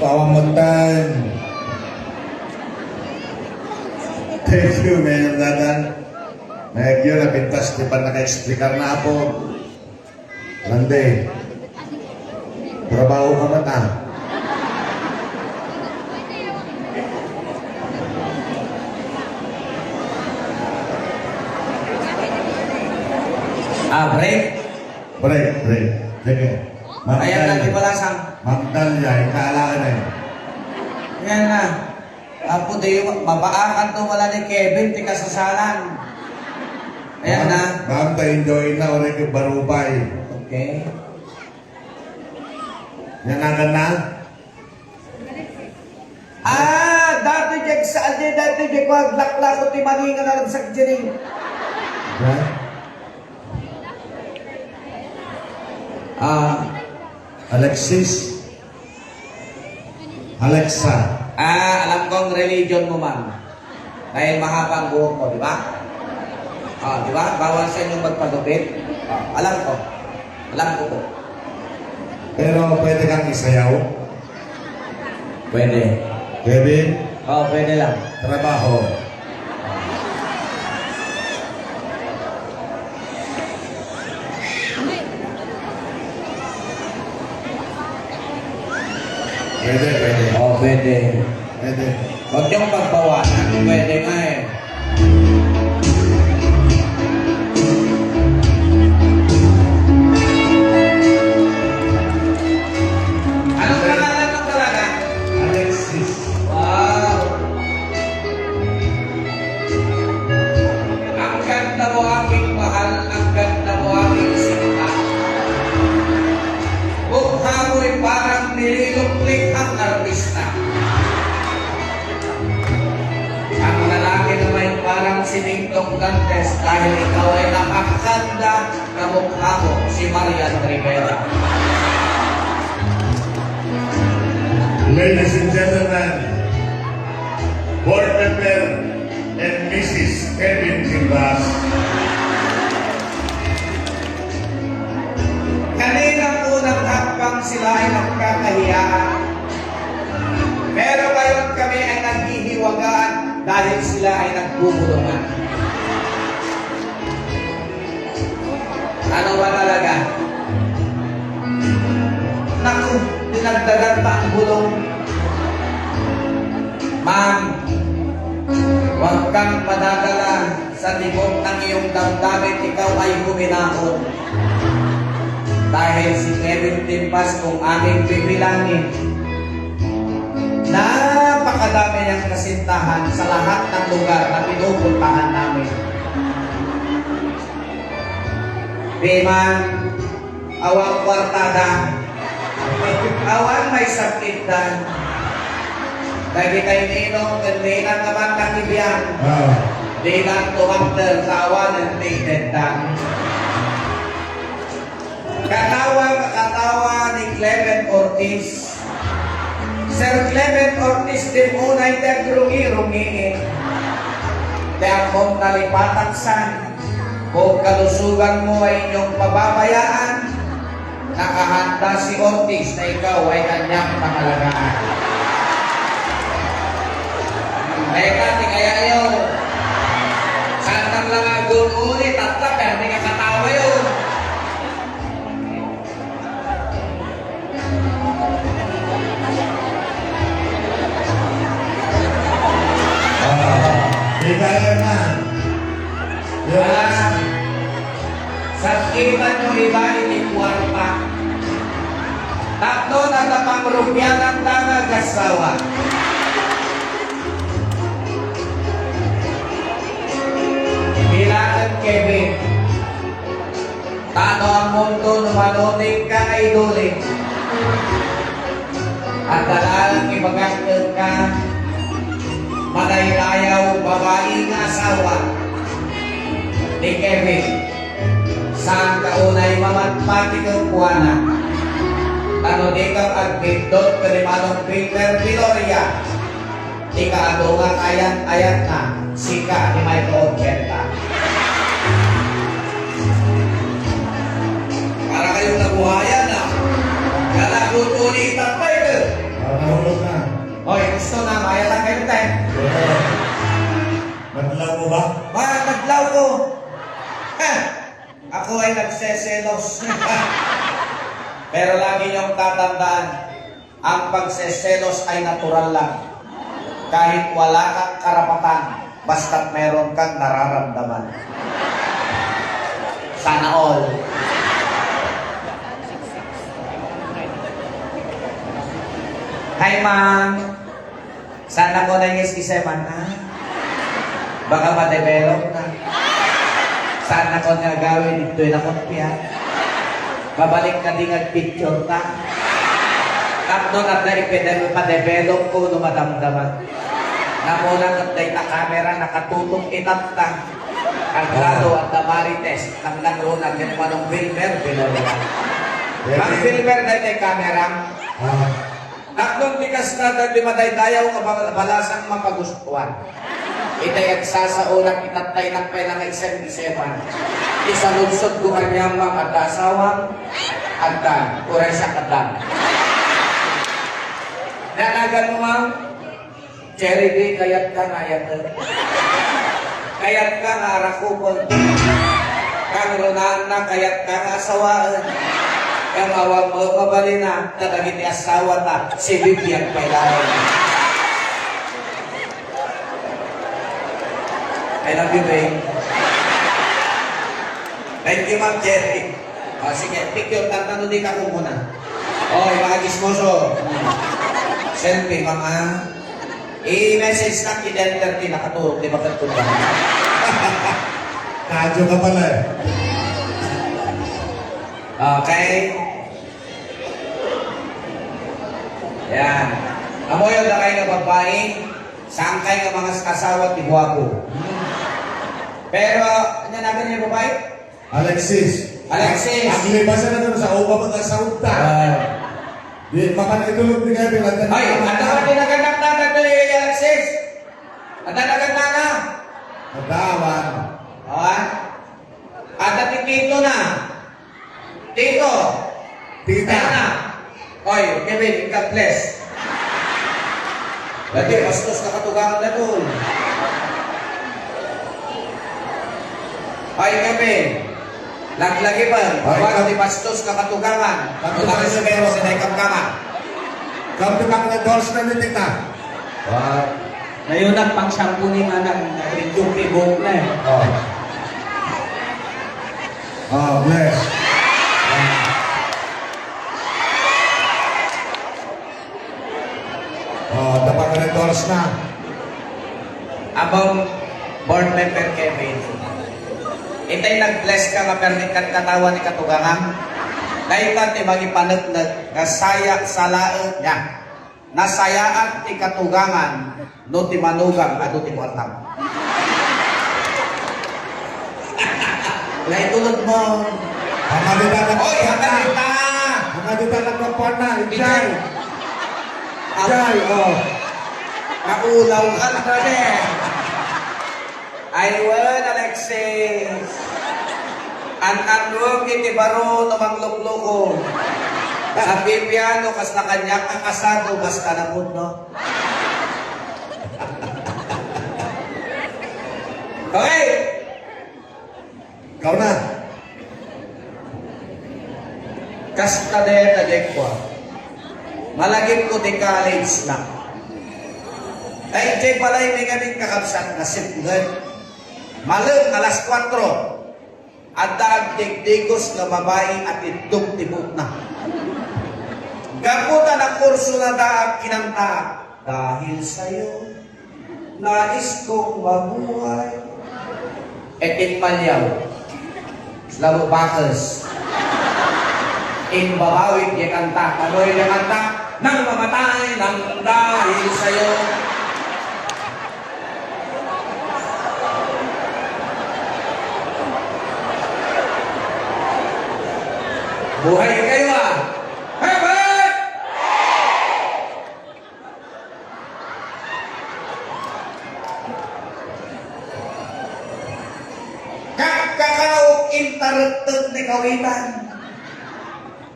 one more time. Thank you, Mayor Dadan. Thank you, napintas di pa naka-explicar na ako. Lande, trabaho ka man ah. Break. Break. Sige. Ayan na, di pala sang. Ma'am Dalia, ikaalaan na yun. Ayan na. Apo, di mabaakan to wala ni Kevin, ti kasasalan. Ayan na. Ma'am, ta-enjoy na ulit yung barubay. Okay. Yan agad na? Dati jeg sa alde, dati jeg wag lakla ko ti maninga na rin sa jiring. Yan. Alexis. Alexa. Alam kong religion mo, ma'am. Dahil mahabang buhok mo, di ba? Di ba? Bawal sa inyong magpagupit. Alam ko. Alam ko po. Pero pwede kang isayaw. Pwede. Kevin, Pwede lang. trabaho. Pwede. Pwede. Pwede. Huwag niyong pagbawasan. Pwede nga eh. Anong pangalan ng talaga? Alexis. Wow! Ang ganda mo aking mahal, ang ganda mo aking sinta. Mukha mo'y parang nililuklik ang artista. Ang lalaki naman parang si Ningtong Dantes dahil ikaw ay nakakanda na mukha mo si Marian Rivera. Ladies and gentlemen, Board Member and Mrs. Kevin Simbas. Kaninang unang hakbang sila ay nagkakahiyaan. Pero ngayon kami ay naghihiwagaan dahil sila ay nagbubulungan. Ano ba talaga? Naku, dinagdagan pa ang bulong. Ma'am, huwag kang madadala sa likod ng iyong damdamin, ikaw ay huminahon. Dahil si Kevin Timpas kung aming bibilangin, napakadami niyang kasintahan sa lahat ng lugar na pinupuntahan namin. Di man, awang kwartada, awan may sakitan, lagi tayo ninong, hindi lang naman nakibiyang, di lang tumagdal sa awan ng tigdendan. Katawa ni Clement Ortiz. Sir Clement Ortiz din unay tagrungi-rungiin. Kaya kung nalipatan san, kung kalusugan mo ay inyong pababayaan, nakahanda si Ortiz na ikaw ay kanyang pangalagaan. Teka, di kaya yun. Saan lang agun ulit at pero di ka katawa yun. Higaya na. Sa kita nyo iba inikwarta. Tatlo na tapang rupya ng tanga gasawa. Bilangan Kevin. Tano ang mundo numanunin ka ay duling. At dalalang ibagakil ka manaylayaw babaeng asawa ni Kevin. Saan ka unay mamatpati kang kuwana? Tano di kang agbindot kalimanong Peter Viloria. Di ka adungang ayat-ayat na sika ni Michael Benta. Para kayong nabuhayan na. Kala ko tulitan pa ito. Para gusto na mayatan kayo tayo. Madlaw mo ba? Mga naglaw ko. Ha! Ako ay nagseselos. Pero lagi niyong tatandaan, ang pagseselos ay natural lang. Kahit wala kang karapatan, basta't meron kang nararamdaman. Sana all. Hi, ma'am. Sana ko na yung isiseman, ha? Baka ma-develop na. Sana ko nga gawin ito na kopya. Babalik ka din ang picture ta. Tapno na pa-develop ko no madamdaman. Namulang at na camera nakatutong itata. Ang grado at damarites. Ang laro na manong filmer, pinalihan. Ang filmer na ito camera. Tatlong bigas na nagbimatay dayaw balasang mapagustuhan. Itay agsasaunang itatay ng pelang isang-isepan. Isalunsod ko kanyang mga asawang agdan. Uray sa agdan. Nanagan mo, ma'am? Cherry D, kayat ka nga yan. Kayat ka nga rakupon. Kang runaan na kayat ka nga asawaan. Kang awag mo mabali na, tatagin ni asawa na, si Bibian kailangan. I love you, babe. Thank you, Ma'am Jerry. O, sige, picture, tantanong di ka ko muna. O, yung mga gismoso. Selfie, mga. I-message na kidenter di nakatulog, di ba katulog? Kadyo ka pala eh. Okay. Yan. Amoy na kayo ng babae, saan kayo ng mga asawa at ibuwapo. Pero, ano namin yung babae? Alexis. Alexis. Ang libasan na doon sa upa mag-asawta. Di, makanitulog ni kayo bilang Ay, ang dapat dinaganak na ito yung Alexis. Ang dalagan na. Nadawan. Okay? At dati Tito na. Tito. Tita. Tayo na. Oy, Kevin, God bless. Dati, bastos na katugangan na doon. Oy, Kevin. Laglagi pa. Wala di bastos na katugangan. Kung namin sa meron sa daikang kama. Come to back na doors na ni Tita. Ngayon ang pang-shampoo ni anak, yung ibong na eh. Bless. Dapat ka na doors na. Abang board member Kevin. Itay nag-bless ka nga permit kan katawan ni katugangan. Dahil ti magipanaglag nasaya sa laot niya. Nasayaan ti katugangan no ti manugang at ti muartam. Laitulog mo. Hangadita na Oy, hangalita! Hangadita na kapon na. Ijay. Ijay, Naulaw ka na rin. Aywan, Alexis. Ang anong iti baro na manglukloko. Sa pipiano, kas na kanya kakasado, basta na po, no? Okay. Ikaw na. Kasta de ko. Malagim ko di college na. Ay, di pala yung ngayon kakabsat na sipgan. Malang alas 4. At daag digdigos na babae at itong tibok na. Gaputan ang kurso na daag kinanta. Dahil sa'yo, nais kong mabuhay. Etin malyaw. Laro bakals. In babawit yung kanta. Ano yung kanta? Nang mamatay ng dahil sa'yo. Buhay kayo ah! Heaven! Kakakaw intaragtag ni kawitan.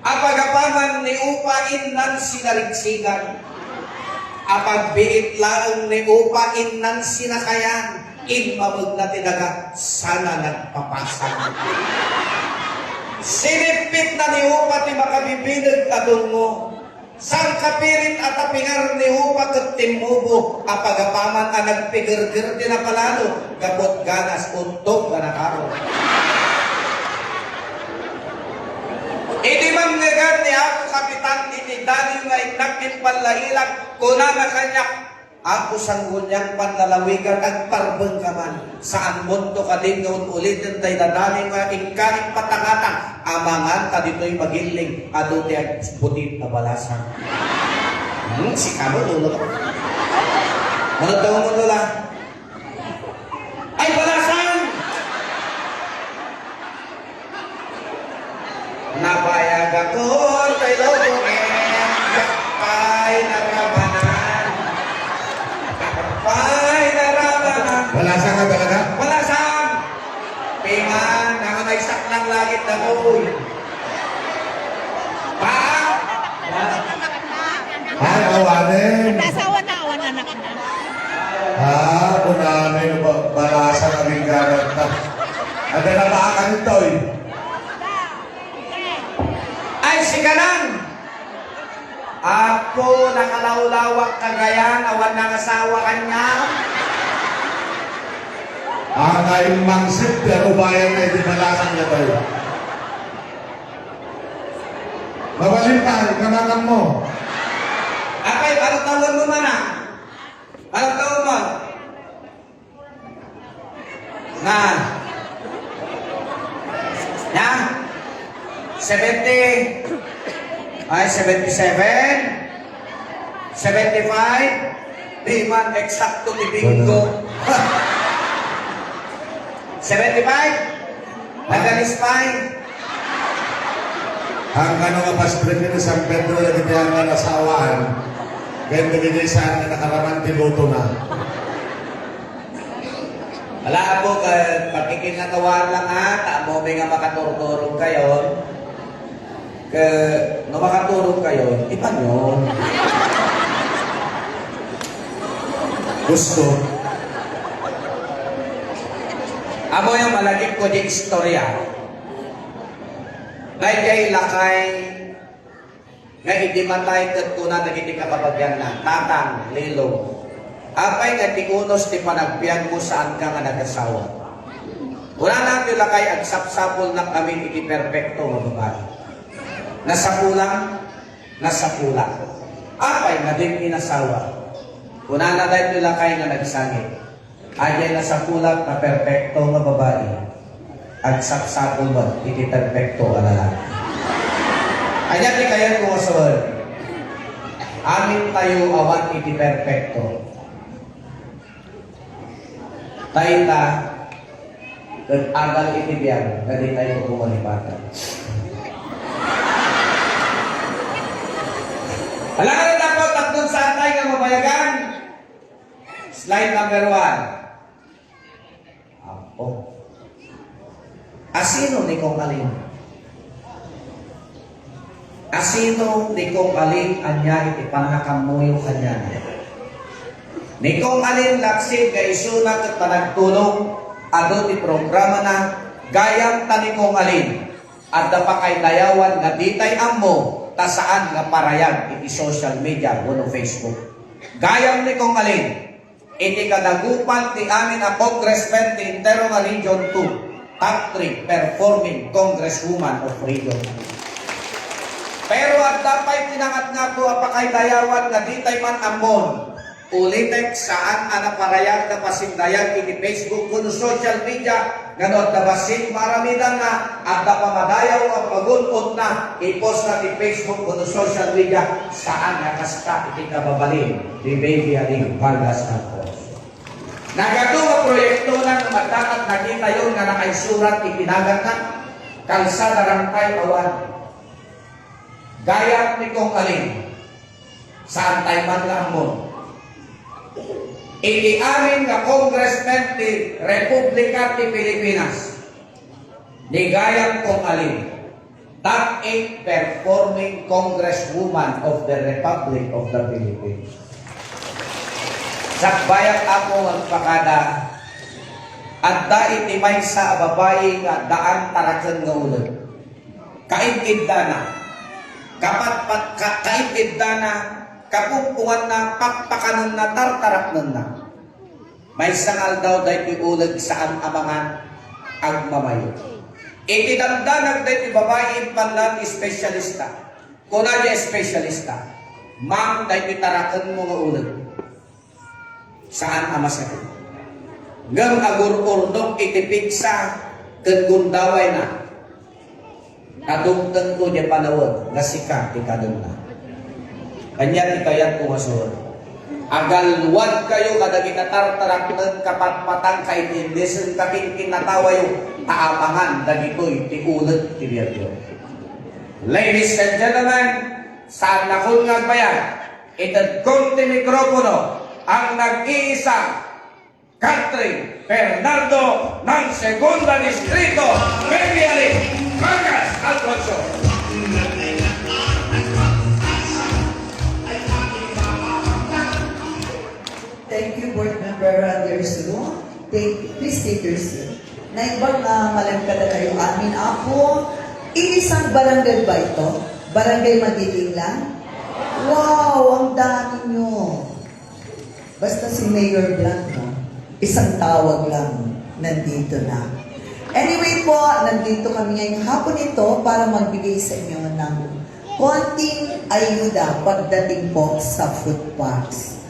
Apagapaman ni upain ng sinarigsigan. apag biit lang ni upa innan sinakayan, in mamag na tinaga, sana nagpapasan. Sinipit na ni upa ti makabibinig adun mo, sang kapirit at apingar ni upa kat timubo, apagapaman ang nagpigirgir din na palalo, gabot ganas untog na nakaro. Idi man ngagan ni ako kapitan iti dali nga inakit panlailag kuna na kanya ako sanggunyang panlalawigan at parbeng kaman saan monto ka din noon ulit ng tayo nga ingkaning patangatang amangan ka dito'y magiling adote at butit na balasan. Si Kamo dulo. Ano daw mo nula? Ay balasan! Nabayag ako kay Lobongin, kapay naramanan. Kapay naramanan. Balasan ka talaga? Balasan! Piman, nakangaysak lang langit na mo'y. Pa? Ay, awanin. Nasawa na, awan anak na. Kunanin ba balasan ang ringanan na. Ada na baka nito eh. Ay, siganan! Ako nakalawlawak kagayan, awan ng asawa kanya. Ang ayong mangsit, pero bayan na hindi balasan niya tayo. Mabalin pa, ikamakan mo. Apay, anong tawag mo man ah? Anong tawag mo? Na? 70? Ay, 77? 75? Di man eksakto ni Bingo. 75? Nagalispay? Ang ano nga paspred ni San Pedro na kitayang nga nasawaan, kaya nagigay saan na nakaraman tiluto na. Wala po, pagkikinagawa lang ha, taamo may nga makaturturog kayo. No makaturog kayo, iba nyo. Gusto. Amo yung malagip ko di istorya. Ngay kay lakay, nga hindi matay kat kuna nagiti kapabagyan na, tatang, lilo. Apay nga ti unos ti panagbiyan mo saan ka nga nag-asawa. Wala natin lakay ang sapsapol na kami iti perfecto nga babae. Nasapulang, nasapulang. Apay nga din inasawa. Kuna na dahil lakay nga nagsangit. Ayay nasapulang na perfecto nga babae. Ang sapsapol ba iti perfecto nga lalaki. Ayan ni kayan ko sa word. Amin tayo awan iti perfecto. Tayo ta, nag-agal iti biyan, hindi tayo kumalipatan. Alam ka na dapat tatlong saan tayo nga mabayagan? Slide number 1. Apo. Asino ni kong alin? Asino ni kong alin anya iti panakamuyo kanya? Ni kong alin laksid nga isunat at panagtulong ano ti programa na gayam ta ni kong alin at napakay dayawan nga ditay ammo ta saan nga parayag iti social media o Facebook. Gayam ni kong alin iti kadagupan ti amin a congressman ti Intero nga Region 2 top 3 performing congresswoman of Region 2. Pero at dapat tinangat nga po apakay dayawan nga ditay man amon ulitek saan ana parayag na pasindayag iti Facebook kuno social media ngano at nabasin maramidan na at napamadayaw ang pagunod na i-post na ti Facebook kuno social media saan nakasta iti kababalin ni Baby Aling Vargas Campos. Nagado nga proyekto na magdakat nakita yun nga nakaisurat ipinagat na kalsada rangkay awan. Gayat ni kong alin saan tayo man lang mo. Iti amin nga congressman ti Republika ti Pilipinas ni gayam kong alin top 8 performing congresswoman of the Republic of the Philippines. Sakbayang ako ang pakada, at dait ni may sa babae nga daan tarakan nga ulod. Kaintindana, kaintindana, kapungpungan na, pakpakanon na, tartaraknon na. May sangal daw dahil ulod saan amangan ang mamayo. Itidamdanag dahil babae panlan espesyalista. Kuna niya espesyalista. Ma'am dahil tarakan mo nga ulod. Saan amasakit? Ngam agur-urdong itipigsa ken gundaway na. Kadungteng ko niya panawag, nasika tikadong na. Kanya tikayat ko masurod. Agalwad kayo kada ginatartarak ng kapatpatang kaintindisan kaking kinatawa yung taamangan dagitoy tiulad tibiyadyo. Ladies and gentlemen, saan na kung nga bayan, itad konti mikropono ang nag-iisa Catherine Fernando ng Segunda Distrito, February Vargas Alfonso. Thank you, Board Member Anderson. Please take your seat. Naibang malangkad na kayo amin ako. Iisang barangay ba ito? Barangay Madiling lang? Wow, ang dami nyo. Basta si Mayor Blanco, isang tawag lang, nandito na. Anyway po, nandito kami ngayong hapon ito para magbigay sa inyo ng konting ayuda pagdating po sa food parks.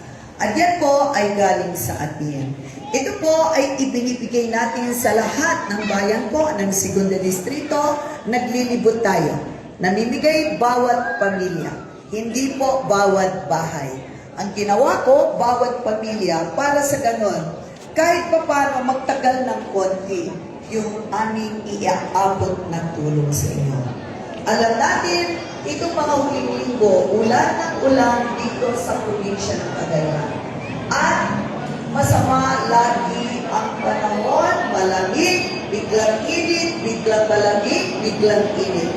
At yan po ay galing sa atin. Ito po ay ibinibigay natin sa lahat ng bayan po ng Segunda Distrito. Naglilibot tayo. Namimigay bawat pamilya. Hindi po bawat bahay. Ang ginawa ko, bawat pamilya para sa ganon. Kahit pa paano magtagal ng konti yung aming iaabot ng tulong sa inyo. Alam natin, itong mga huling linggo, ulan ng ulan dito sa probinsya ng Cagayan. At masama lagi ang panahon, malamig, biglang init, biglang malamig, biglang init.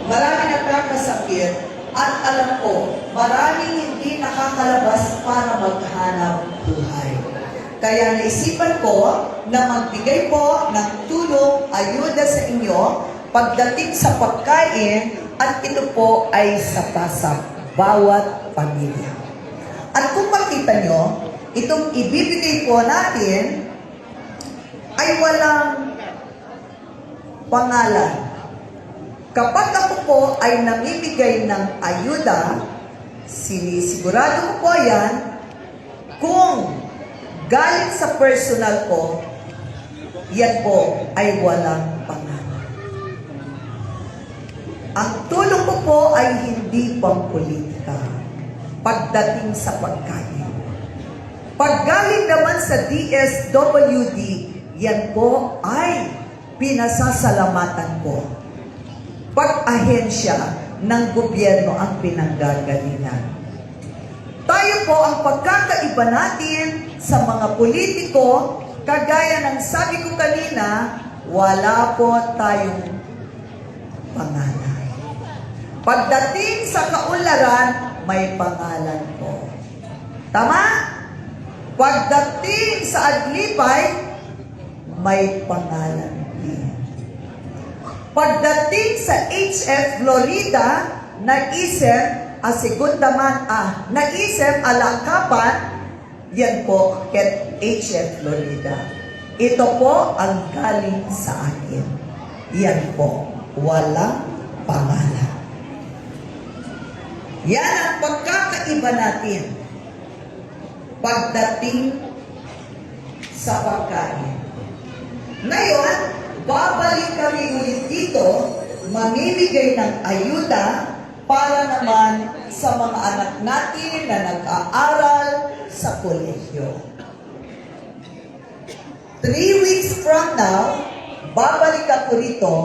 Marami nagkakasakit at alam ko, maraming hindi nakakalabas para maghanap buhay. Kaya naisipan ko na magbigay po ng tulong, ayuda sa inyo pagdating sa pagkain at ito po ay sa pasang bawat pamilya. At kung makita nyo, itong ibibigay po natin ay walang pangalan. Kapag ako po ay namimigay ng ayuda, sinisigurado ko po yan kung galing sa personal ko, yan po ay walang pangalan. Ang tulong ko po ay hindi pampolitika pagdating sa pagkain. Pag galing naman sa DSWD, yan po ay pinasasalamatan ko. Pag ahensya ng gobyerno ang pinanggagalingan. Tayo po ang pagkakaiba natin sa mga politiko, kagaya ng sabi ko kanina, wala po tayong pangalan. Pagdating sa kaunlaran, may pangalan po. Tama? Pagdating sa Aglipay, may pangalan din. Pagdating sa HF Florida, nag-isip, segunda man, nag-isip alangkapan, yan po, ket HF Florida. Ito po ang galing sa akin. Yan po, walang pangalan. Yan ang pagkakaiba natin pagdating sa pagkain. Ngayon, babalik kami ulit dito, mamimigay ng ayuda para naman sa mga anak natin na nag-aaral sa kolehiyo. 3 weeks from now, babalik ako rito,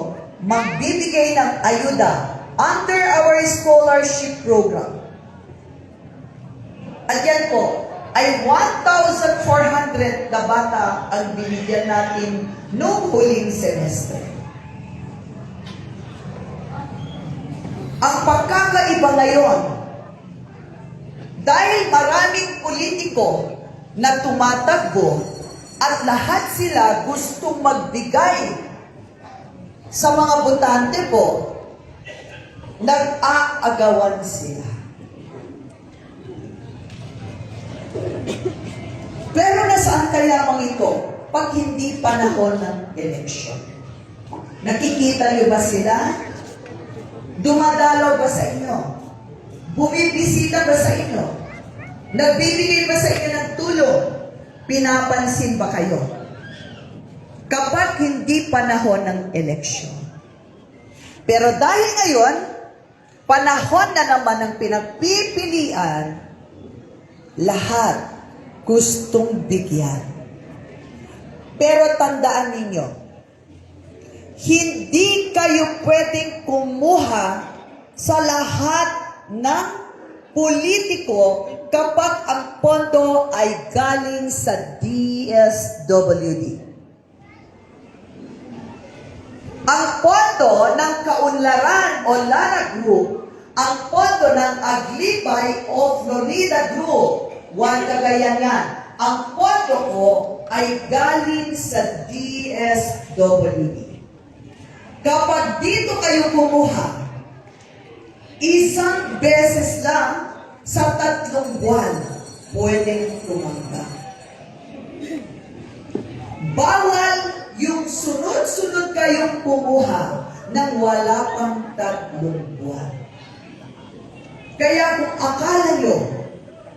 magbibigay ng ayuda under our scholarship program. At yan po, ay 1,400 na bata ang binigyan natin noong huling semestre. Ang pagkakaiba ngayon, Dahil maraming politiko na tumatakbo at lahat sila gustong magbigay sa mga botante po, nag-aagawan sila. Pero nasaan kaya mga ito pag hindi panahon ng eleksyon? Nakikita niyo ba sila? Dumadalaw ba sa inyo? Bumibisita ba sa inyo? Nagbibigay ba sa inyo ng tulong? Pinapansin ba kayo? Kapag hindi panahon ng eleksyon. Pero dahil ngayon, panahon na naman ng pinagpipilian, lahat gustong bigyan. Pero tandaan ninyo, hindi kayo pwedeng kumuha sa lahat ng politiko kapag ang pondo ay galing sa DSWD. Ang pondo ng Kaunlaran o Lara Group, ang pondo ng Aglibay o Florida Group, Juan Cagayan yan, ang pondo ko ay galing sa DSWD. Kapag dito kayo kumuha, isang beses lang sa 3 buwan, pwedeng tumanggap. Bawal yung sunod-sunod kayong kumuha nang wala pang 3 buwan. Kaya kung akala nyo,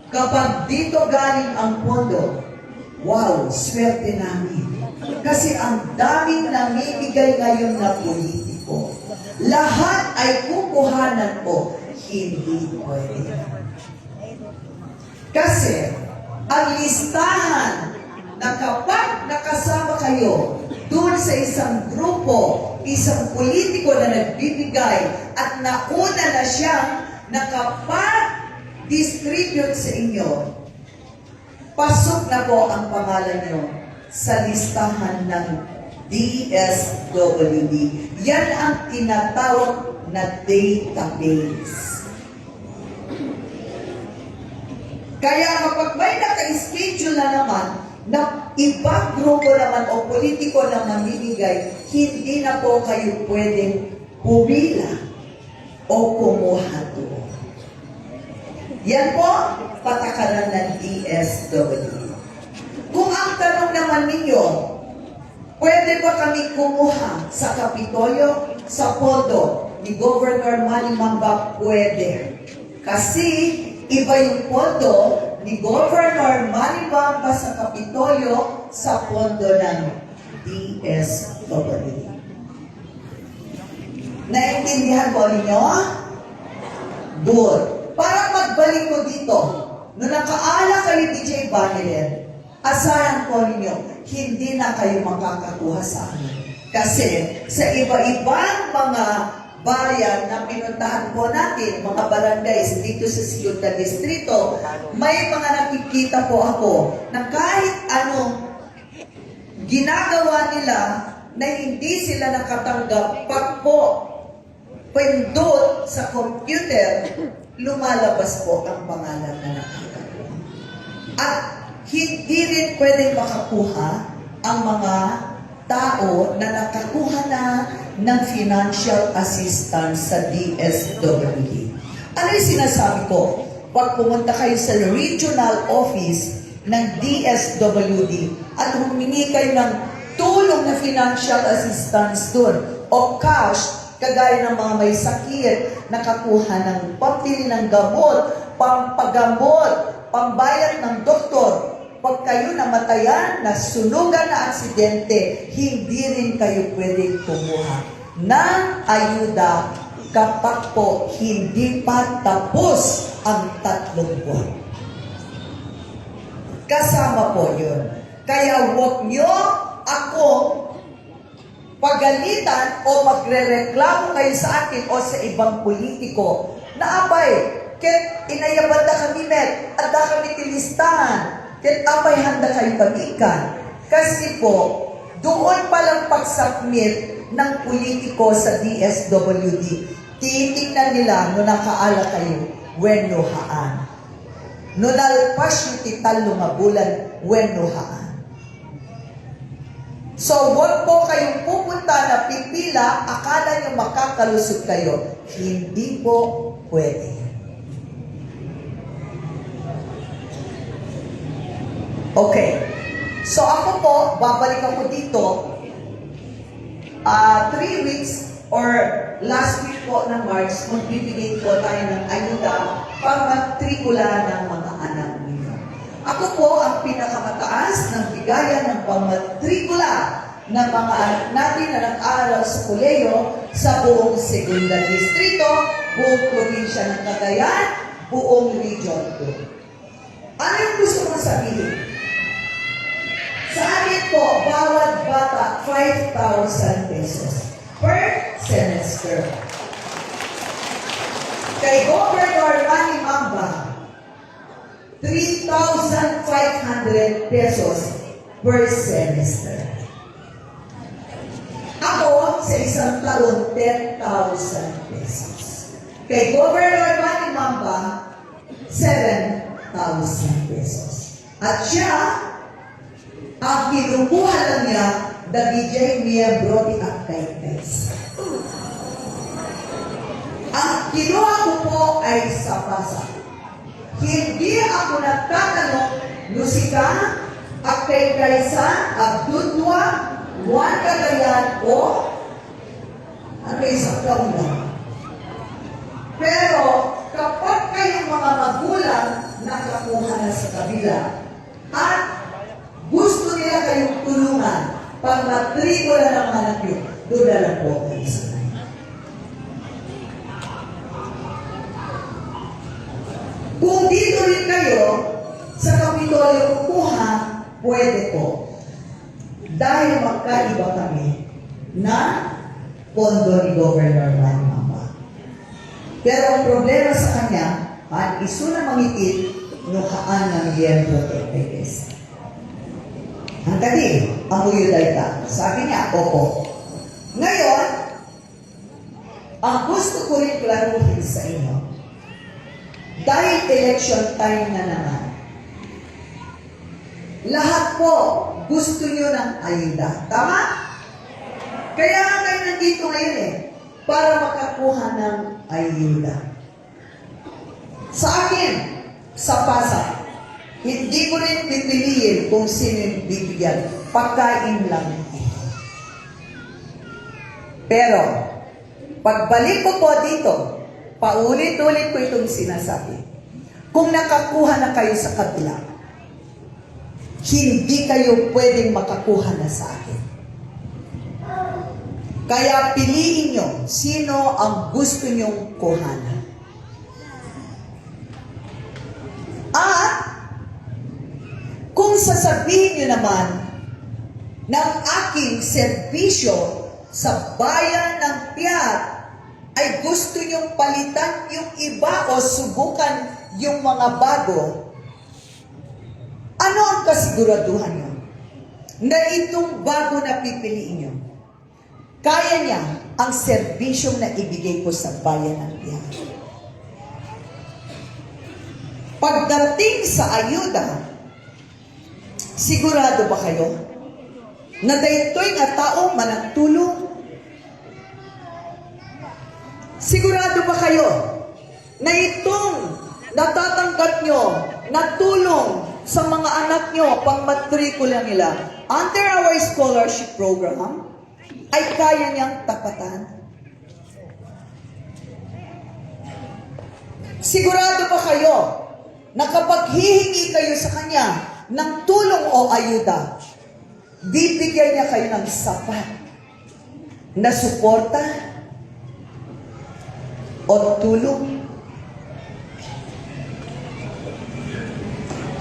kapag dito galing ang pondo, wow, swerte namin. Kasi ang daming namimigay ngayon na politiko. Lahat ay kukuhanan ko. Hindi pwede. Kasi, ang listahan na kapag nakasama kayo doon sa isang grupo, isang politiko na nagbibigay at nauna na siyang nakapag-distribute sa inyo, pasok na po ang pangalan nyo sa listahan ng DSWD. Yan ang tinatawag na database. Kaya kapag may naka-schedule na naman na ibang grupo naman o politiko na mamimigay, hindi na po kayo pwedeng pumila o kumuha doon. Yan po, patakaran ng DSWD. Kung ang tanong naman ninyo, pwede ba kami kumuha sa Kapitolyo, sa pondo ni Governor Manny Mamba? Pwede. Kasi iba yung pondo ni Governor Manny Mamba sa Kapitolyo sa pondo ng DSWD. Naintindihan po ninyo? Good. Para magbalik ko dito, nung nakaala kayo DJ Banniler, asahan ko ninyo, hindi na kayo makakakuha sa amin. Kasi sa iba-ibang mga bayan na pinuntahan po natin, mga barangays dito sa Ciudad Distrito, may mga nakikita po ako na kahit anong ginagawa nila na hindi sila nakatanggap, pag po pindot sa computer, lumalabas po ang pangalan na nakakagawa. At hindi rin pwedeng makakuha ang mga tao na nakakuha na ng financial assistance sa DSWD. Ano yung sinasabi ko? Pag pumunta kayo sa regional office ng DSWD at humingi kayo ng tulong na financial assistance doon o cash, kagaya ng mga may sakit, nakakuha ng pambili ng gamot, pampagamot, pambayad ng doktor. Pag kayo namatayan, nasunugan na aksidente, hindi rin kayo pwedeng kumuha ng ayuda kapag po hindi pa tapos ang 3 buwan. Kasama po yun. Kaya huwag nyo akong pagalitan o magre-reklamo kayo sa akin o sa ibang politiko na abay, ket inayaban na kami met at da kami tilistahan, ket abay handa kayo kamikan. Kasi po, doon palang pag-submit ng politiko sa DSWD, titingnan nila no nakaala kayo when luhaan. nunalpas yung titalo nga bulan wenuhaan. So, huwag po kayong pupunta na pipila, akala nyo makakalusot kayo. Hindi po pwede. Okay. So, ako po, babalik ako dito 3 weeks or last week po ng March, magbibigay po tayo ng ayuda para matrikula ng mga anak ninyo. Ako po ang pinakamataas ng bigayan ng pamatrikula ng mga anak natin na nag-aaral sa koleyo sa buong Segunda Distrito, buong probinsya ng Cagayan, buong Region 2. Ano yung gusto mong sabihin? Sa amin po, bawat bata, 5,000 pesos per semester. Kay Governor Manny Mamba, 3,500 pesos per semester. Ako, sa isang taon, 10,000 pesos. Kay Governor Manny Mamba, 7,000 pesos. At siya, ang kinukuha lang niya, Davijay miyembro di Actaites. Ang kinuha ko po ay sa pasa. Hindi ako nagtatanong, Lusika, Actaitesa, Abdutwa, Juan Cagayan, o ano isang taon lang. Pero kapag kayong mga magulang nakakuha na sa kabila at gusto nila kayong tulungan pag matrikula ng anak nyo, doon na lang po kayo sa kanya. Kung dito rin kayo sa Kapitolyo kukuha, pwede po. Dahil magkaiba kami na pondo ni Governor Manny Mamba. Pero ang problema sa kanya, ang iso na mangitit, nukaan ng miyembro TPS. Ang kadi, ang uyuday ka. Sabi niya, opo. Ngayon, ang gusto ko rin klaruhin sa inyo, dahil election time na naman, lahat po gusto nyo ng ayuda. Tama? Kaya nga kayo nandito ngayon para makakuha ng ayuda. Sa akin, sa PASA, hindi ko rin pipiliin kung sino yung bibigyan. Pagkain lang ito. Pero, pagbalik ko po dito, paulit-ulit ko itong sinasabi. Kung nakakuha na kayo sa kabila, hindi kayo pwedeng makakuha na sa akin. Kaya piliin nyo sino ang gusto nyong kuhanan. At kung sasabihin nyo naman ng aking serbisyo sa bayan ng Piat ay gusto nyong palitan yung iba o subukan yung mga bago, ano ang kasiguraduhan nyo? Na itong bago na pipiliin nyo, kaya niya ang serbisyong na ibigay ko sa bayan ng Piat. Pagdating sa ayuda, sigurado ba kayo na daytoy nga tao managtulong? Sigurado ba kayo na itong natatanggap nyo na tulong sa mga anak nyo pang matrikula nila under our scholarship program ay kaya niyang tapatan? Sigurado ba kayo na kapag hihingi kayo sa kanya ng tulong o ayuda, bibigyan niya kayo ng sapat na suporta o tulong?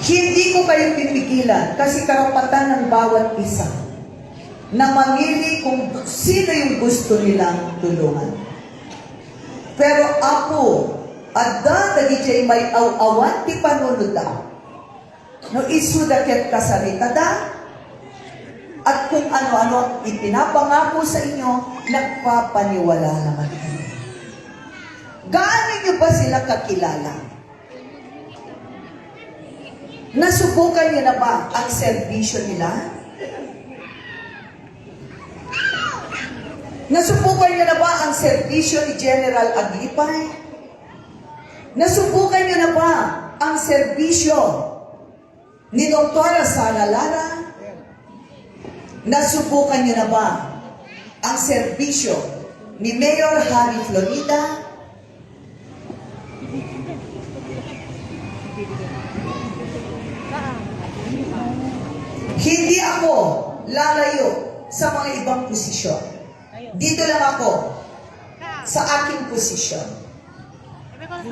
Hindi ko kayo pipigilan kasi karapatan ng bawat isa na mamili kung sino yung gusto nilang tulungan. Pero ako, adda dagiti may awan ti panunuda, no isudaket kasarita da, at kung ano-ano ipinapangako sa inyo, nagpapaniwala naman kayo. Gaano nyo ba sila kakilala? Nasubukan niyo na ba ang serbisyo nila? Nasubukan niyo na ba ang serbisyo ni General Aglipay? Nasubukan niyo na ba ang serbisyo ni Dr. Sara Lara? Nasubukan niyo na ba ang serbisyo ni Mayor Harry Florida? Hindi ako lalayo sa mga ibang posisyon. Dito lang ako sa aking posisyon.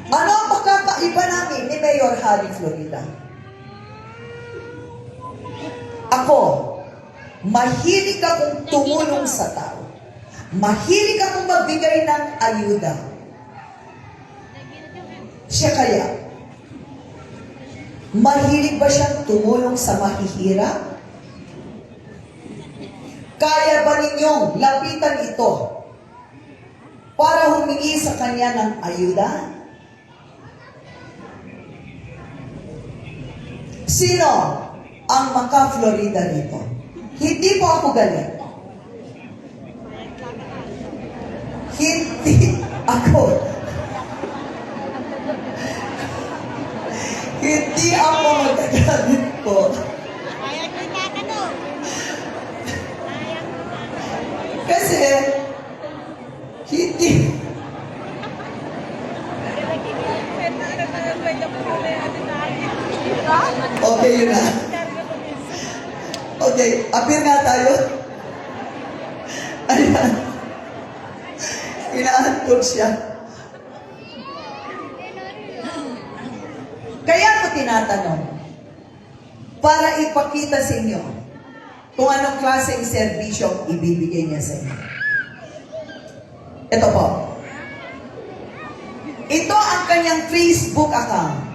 Ano ang pagkakaiba namin ni Mayor Harry Florida? Ako, mahilig akong tumulong sa tao. Mahilig akong magbigay ng ayuda. Siya kaya, mahilig ba siyang tumulong sa mahihirap? Kaya ba ninyong lapitan ito para humingi sa kanya ng ayuda? Sino ang maka-Florida dito? Hindi po ako galit. Hindi ako. Hindi ako magagalit po. Kasi, hindi. Okay, yun na. Okay, appear nga tayo. Ayan. Inaantog siya. Kaya ko tinatanong, para ipakita sa inyo kung anong klaseng serbisyo ibibigay niya sa inyo. Ito po. Ito ang kanyang Facebook account.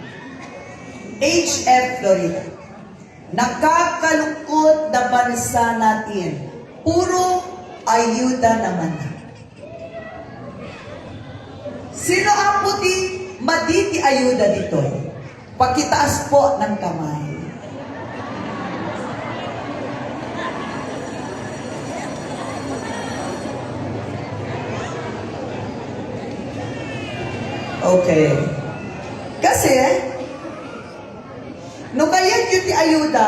HF Florida. Nakakalungkot na bansa natin. Puro ayuda naman. Sino ang maditi ayuda dito? Pakitaas po ng kamay. Okay. Kasi, no kaya yun ti ayuda,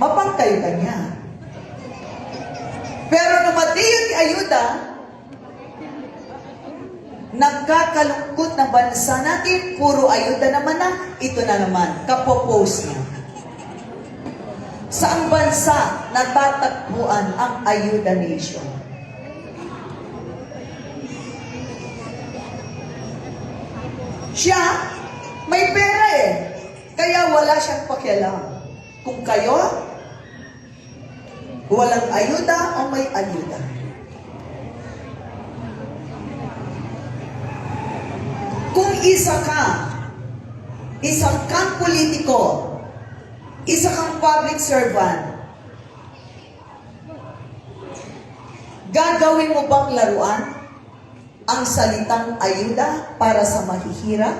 mapangkayo kanya. Pero no mati yun ti ayuda, nagkakalungkot na bansa natin, puro ayuda naman na, ito na naman, kapopose niya. Saang bansa natatakbuhan ang ayuda nation? Siya, may pera eh. Kaya wala siyang pakialam. Kung kayo, walang ayuda o may ayuda. Kung isa kang politiko, isa kang public servant, gagawin mo bang laruan ang salitang ayuda para sa mahihirap?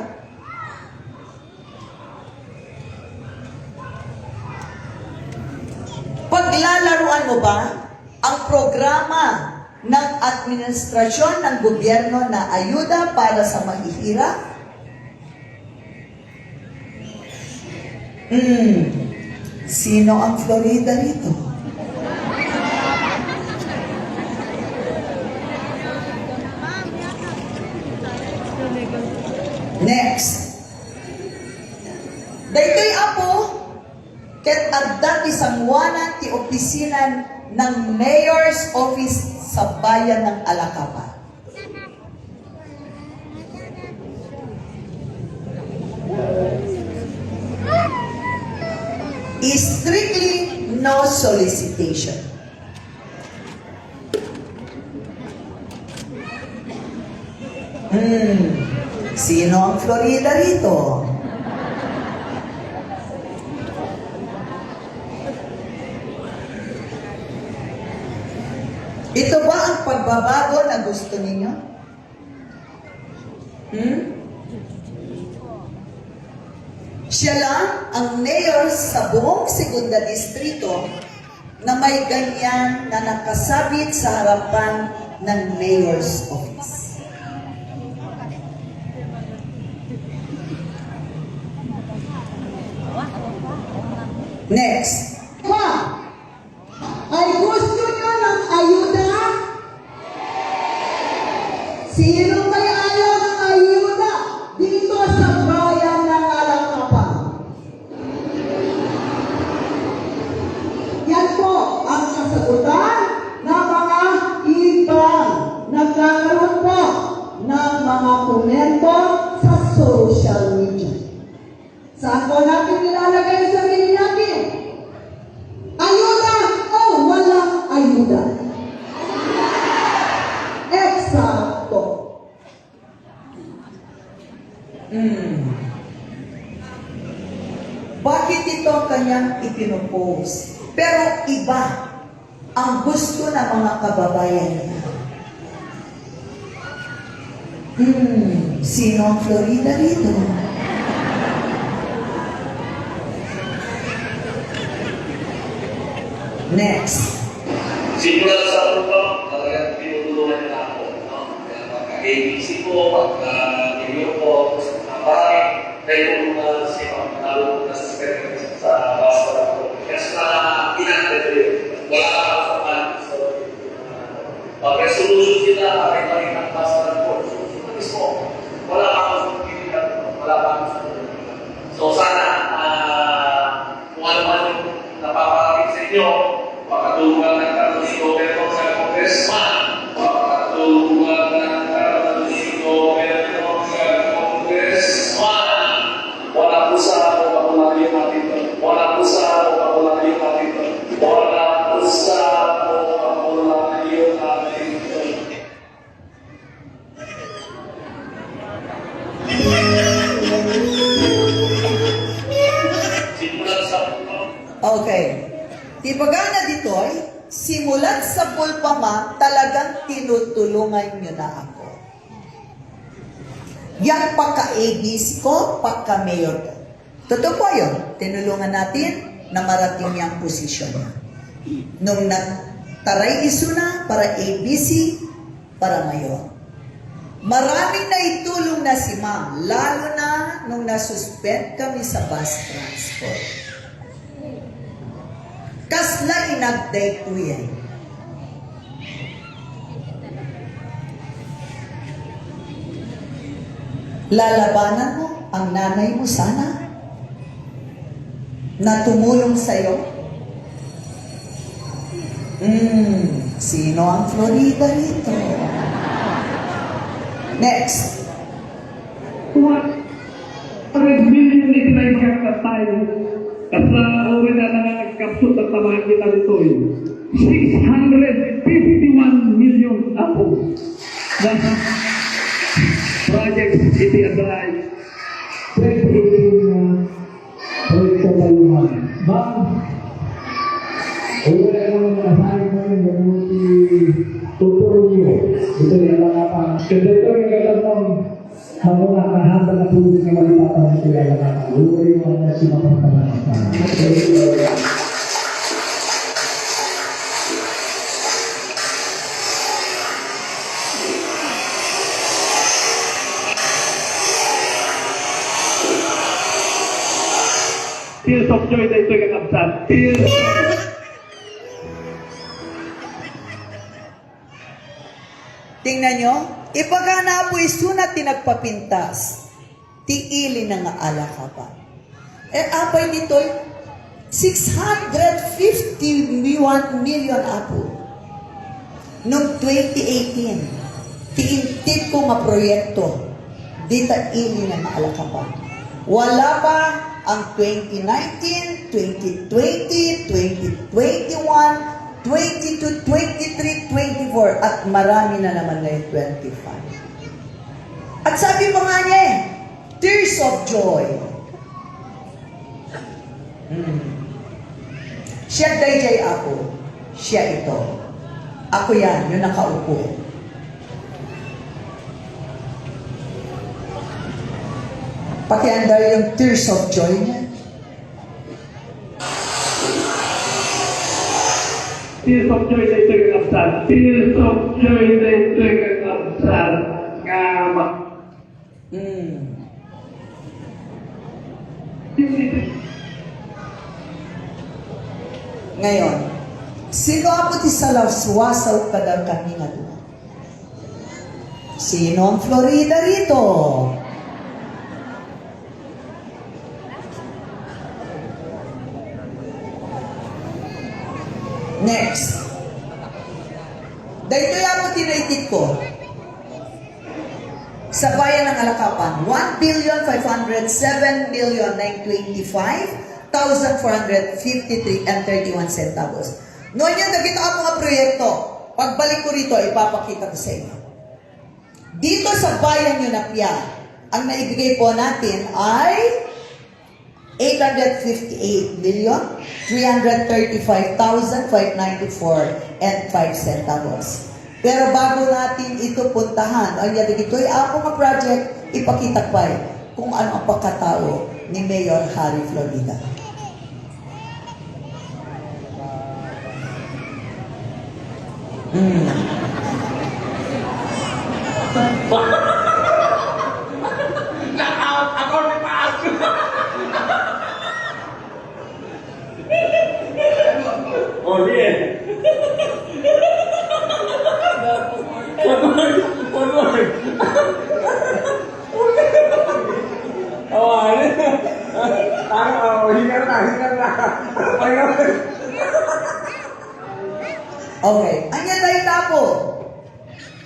Paglalaruan mo ba ang programa ng administrasyon ng gobyerno na ayuda para sa mahihirap? Sino ang Florida rito? Next. Daytoy apo, ket adda ti sangwanan ti opisina ng Mayor's Office sa bayan ng Alacapa. Strictly no solicitation. Sino ang Florida rito? Ito ba ang pagbabago na gusto ninyo? Siya lang ang mayor sa buong Segunda Distrito na may ganyan na nakasabit sa harapan ng mayor's office. Next. Ay gusto nyo ng ayuda? Sino may ayaw ng ayuda dito sa bayan ng Alacapa? Yan po ang kasagutan ng mga ibang nagkakaroon po ng mga komento sa social media. Saan po natin nilalagay ang sarili natin? Ayuda o walang ayuda? Eksakto. Bakit ito kanyang ipinopose? Pero iba ang gusto ng mga kababayan niya. Sino ang Florida rito? Next. Simula sa ulo, talagang tinutulungan nila ako. No? Kaya pagka-ABC po, pagka-New po, parang kayo si Pagkalo na sa Basara po. Kaya sa inakit rin, wala ka sa panig. So, pag-resolution sila, pag-ipalik ang Basara po. So, mismo, wala ka sa pagkiligan, wala ka sa pagkiligan. So, sana, kung ano man yung napapakapit sa inyo, pakatulungan ng karoon si Goberno sa Congressman, pakatulungan ng karoon si Goberno sa Congressman. Wala po sa ako pakulayo natin. Wala po sa ako pakulayo natin. Wala po sa ako pakulayo natin. Simulan sa Okay. Tibagana dito'y, simulat sa pulpama, talagang tinutulungan nyo na ako. Yan pagka-ABC ko, pagka-mayor ko. Totoo po yun. Tinulungan natin na marating yung posisyon niya. Nung nagtaray isuna para ABC, para mayor. Maraming naitulong na si ma'am, lalo na nung nasuspend kami sa bus transport. Kasla inagday po yan. Lalabanan mo ang nanay mo sana na tumulong sa'yo. Sino ang Florida rito? Next. 100 million itinayag ka tayo. Kasla owe na nangangagkapsot at tamaan kita nito eh. 651 million ako. Nasa project iti aday. Pwede na proyekto kaluman. Bang, uwi na mga nasahin mo yun yung tuturo niyo. Ito yung mga pa. Kasi ito yung gagamang ako nakahanda na tuloy sa malipatan ng kilala na uwi mo na si mapagkaman. Tears of joy na ito yung kakabsan. Tears Tingnan nyo, ipagana po isunat tinagpapintas, tiili na nga ala ka pa. Apay nito, 651 million apo. Noong 2018, tiintip ko nga proyekto, dita ili na nga ala ka pa. Wala pa ang 2019, 2020, 2021, 22, 23, 24, at marami na naman ngayon 25. At sabi pa nga niya tears of joy. Siya DJ ako. Siya ito. Ako yan, yung nakaupo. Pakiandar yung tears of joy niya. Tears of joy na ito'y kapsal. Tears of joy na ito'y kapsal. Nga Ngayon, sino ako ti salaswasaw ka daw kami nga doon? Sino ang Florida rito? Next. Dahil kaya ako tinaitit ko sa bayan ng Alakapan, 1,507,925,453 and 31 centavos. Noon yan, nagkita ako mga proyekto. Pagbalik ko rito, ipapakita ko sa inyo. Dito sa bayan nyo na Pia, ang naibigay po natin ay 858,335,594 and 5 centavos. Pero bago natin ito puntahan, ang yan ito'y ako nga project, ipakita pa kung ano ang pagkatao ni Mayor Harry Florida. Ako ni Paas. Oh, yeah. Okay, anya tayo tapo.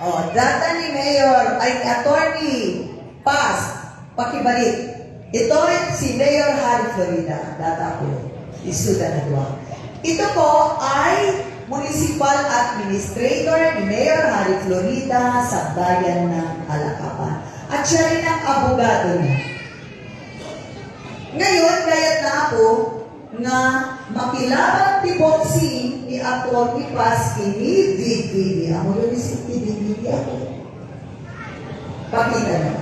Oh, data ni Mayor, ay Attorney Paz, pakibalik. Ito si Mayor Harry Florida, data ko. Isuda na doon. Ito po ay Municipal Administrator ni Mayor Harry Florida sa bayan ng Alakapan. At siya rin ang abogado niya. Ngayon, kaya na ako nga makilabang ti boxing ni Atty. Paz kini Big Ako yun si Big ako. Pakita na.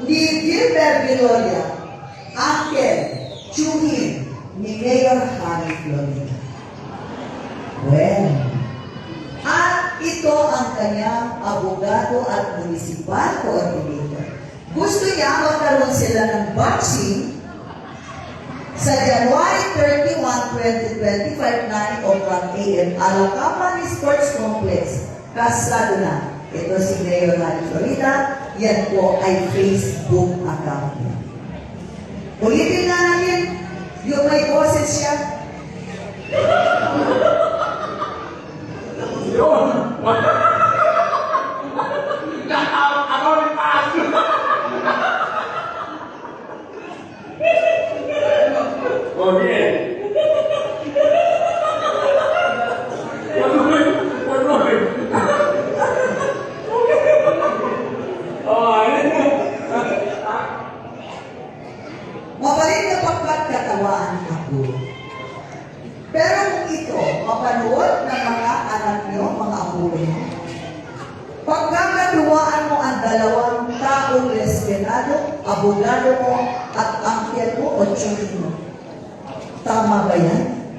Ni Gilbert Gloria, Uncle Chuhin ni Mayor Harry Florida. Well, at ito ang kanyang abogado at municipal coordinator. Gusto niya magkaroon sila ng boxing sa January 31, 2025, 9:01 a.m. Alakapan Sports Complex. Kasado na. Ito si Mayor Harry Florida. Yan po ay Facebook account niya. Ulitin na namin yung may boses siya. Ako ni Paas. Oh, yeah. Mabalik na pagkatawaan ako. Pero kung ito, mapanood ng mga anak niyo, mga apo niyo, pagkakatuwaan mo ang dalawang taong lesbianado, abogado mo, at angkyan mo o tiyuhin mo. Tama ba yan?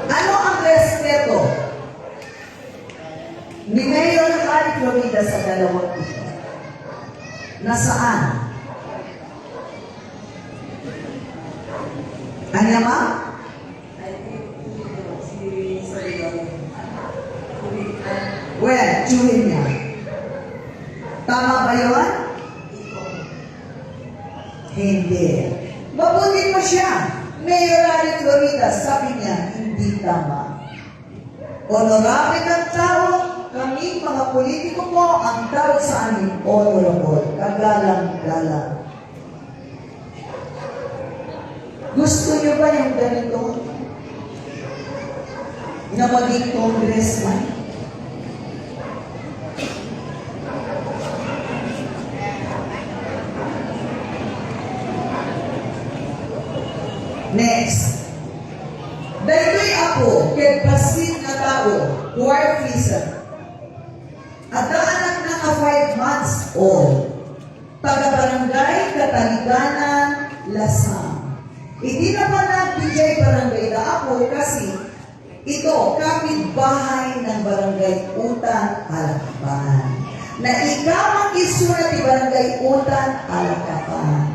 Ano ang respeto ni Mayor Harry Florida sa dalawang ito? Nasaan? Ano naman? Well, tiyuhin niya. Tama ba yun? Hindi. Mabuti mo siya. Mayor Harry Florida, sabi niya, hindi tama. Honorable ng tao, kami mga politiko po, ang tawag sa amin, honorable, kagalang-galang. Gusto niyo ba yung ganito? Na maging congressman? Next. Dahil pagpasin na tao, war visa. At ang anak na ka 5 months old, taga-barangay Kataliganan, Lasang. Hindi naman nagbigay barangay na ako kasi ito, kapitbahay ng barangay Utan, Alakapan. Na ikaw ang isura ni barangay Utan, Alakapan.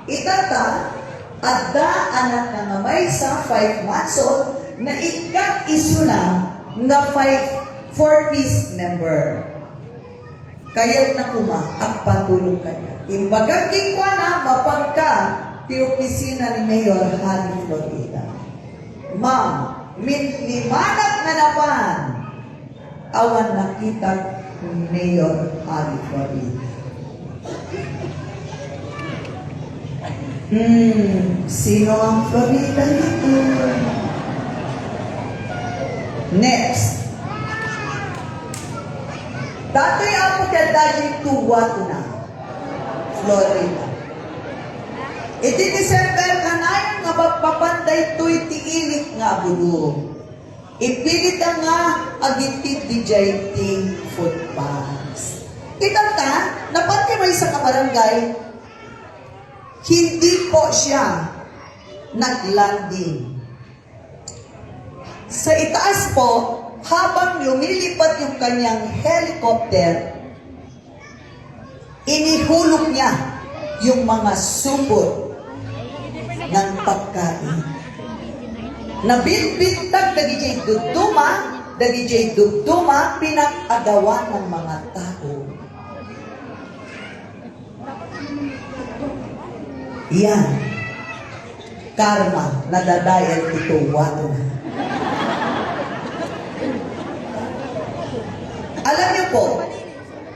Itata, at da anak na namay sa 5 months old, na ikaw isuna nga 4-piece member. Kaya't na at patulong kanya. Imbagang kikwa na mapagka ti opisina ni Mayor Hali Florida. Ma'am, limanag na naman awan nakita ni Mayor Hali Florida. Sino ang Florida nito? Next. Dato'y ako kadaging tuwa na Florida. Iti December kanayon nga magpapanday to'y tiilit nga bulo. Ipilit nga agitid di jayting footpaths. Itanta, napati may sa kabarangay, hindi po siya naglanding. Sa itaas po, habang lumilipad yung kanyang helicopter, inihulog niya yung mga supot ng pagkain. Nabitbitag dagijay dugduma, pinag-agawan ng mga tao. Yan. Karma, nadadayan ito, wato na. Alam niyo po,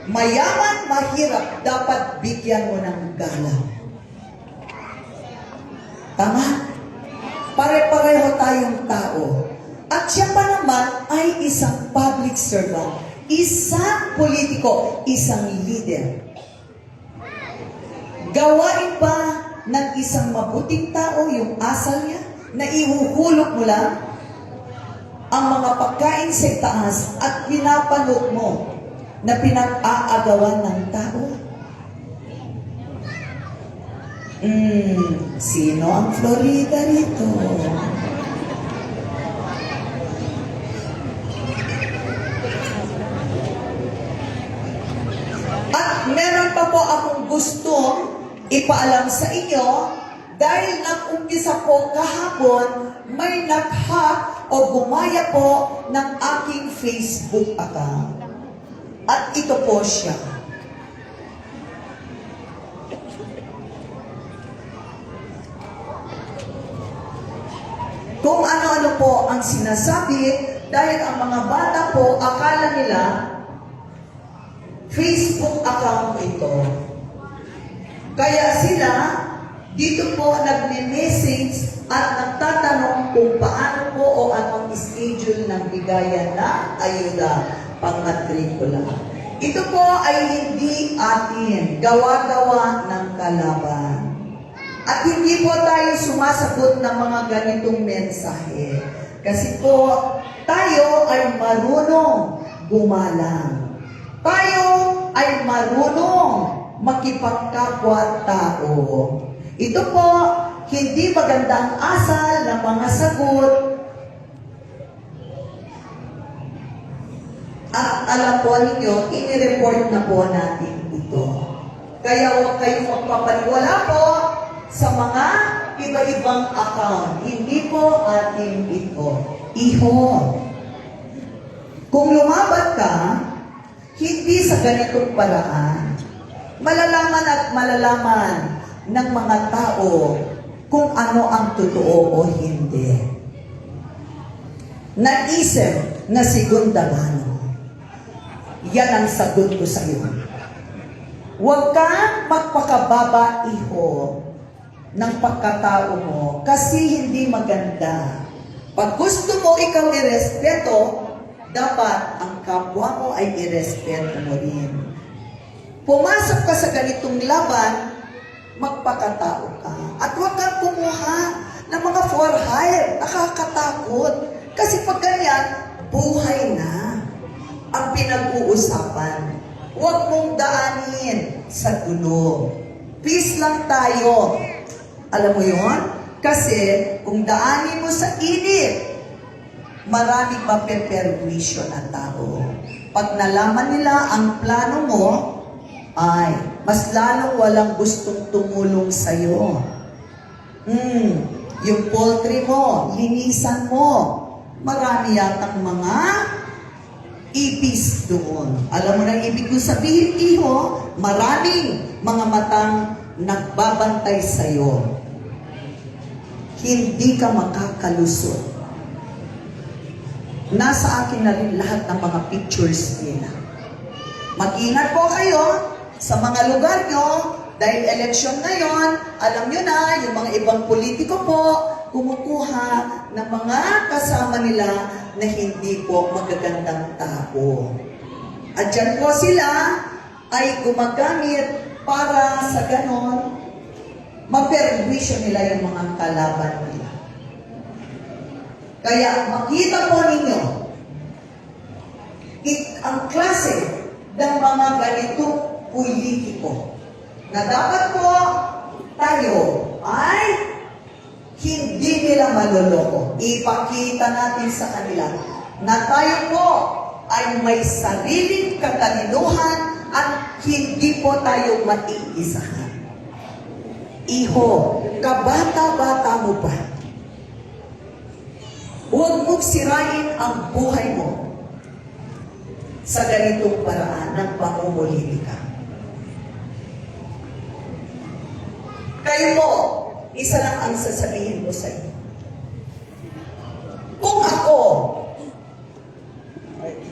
mayaman, mahirap, dapat bigyan mo ng galang. Tama? Pare-pareho tayong tao. At siya pa naman ay isang public servant, isang politiko, isang leader. Gawain pa ng isang mabuting tao yung asal niya na ihuhulog mo lang ang mga pagkain sa taas at pinapanood mo na pinag-aagawan ng tao? Sino ang Florida rito? At meron pa po akong gustong ipaalam sa inyo. Dahil nag-umpisa po kahapon, may nag-hack o gumaya po ng aking Facebook account. At ito po siya. Kung ano-ano po ang sinasabi, dahil ang mga bata po, akala nila Facebook account ito. Kaya sila dito po nagme-message at nagtatanong kung paano po o anong schedule ng bigayan na ayuda pang-matrikula. Ito po ay hindi atin, gawa-gawa ng kalaban. At hindi po tayo sumasagot ng mga ganitong mensahe. Kasi po, tayo ay marunong gumalang. Tayo ay marunong makipagkapwa-tao. Ito po, hindi magandang asal ng mga sagot. At alam po ninyo, i-report na po natin ito. Kaya huwag kayong magpapaniwala po sa mga iba-ibang account. Hindi po ating ito. Iho. Kung lumaban ka, hindi sa ganitong paraan, malalaman at malalaman ng mga tao kung ano ang totoo o hindi. Naisip na segunda mano. Yan ang sagot ko sa iyo. Huwag kang magpakababa, iho, ng pagkatao mo kasi hindi maganda. Pag gusto mo ikaw irespeto, dapat ang kapwa mo ay irespeto mo rin. Pumasok ka sa ganitong laban, magpakatao ka. At huwag kang kumuha ng mga for hire. Nakakatakot. Kasi pag ganyan, buhay na ang pinag-uusapan. Huwag mong daanin sa gulo. Peace lang tayo. Alam mo yon? Kasi kung daanin mo sa init, maraming mapeperwisyo na tao. Pag nalaman nila ang plano mo, ay mas lalong walang gustong tumulong sa'yo. Yung poultry mo, linisan mo. Marami yatang mga ipis doon. Alam mo na ibig kong sabihin, iho, maraming mga matang nagbabantay sa'yo. Hindi ka makakalusot. Nasa akin na rin lahat ng mga pictures nila. Mag-ingat po kayo sa mga lugar nyo, dahil eleksyon ngayon, alam nyo na, yung mga ibang politiko po, kumukuha ng mga kasama nila na hindi po magagandang tao. At dyan po sila ay gumagamit para sa ganon, maperwisyo nila yung mga kalaban nila. Kaya makita po ninyo, ang klase ng mga ganitong politiko na dapat po tayo ay hindi nila maloloko. Ipakita natin sa kanila na tayo po ay may sariling katalinuhan at hindi po tayo maiisahan. Iho, kabata-bata mo pa. Huwag mong sirain ang buhay mo sa ganitong paraan ng pamumulitika. Kayo po, isa lang ang sasabihin ko sa inyo. Kung ako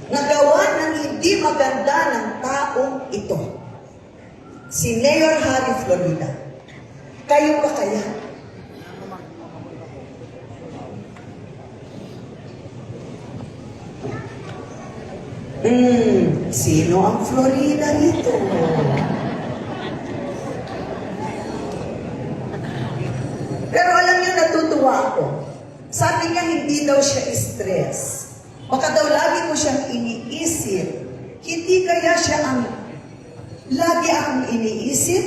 nagawa ng hindi maganda ng taong ito, si Mayor Harry Florida, kayo ba kaya? Sino ang Florida nito? Pero alam niyo, natutuwa ako. Sabi niya, hindi daw siya stress. Baka daw lagi mo siyang iniisip. Hindi kaya siya ang lagi akong iniisip?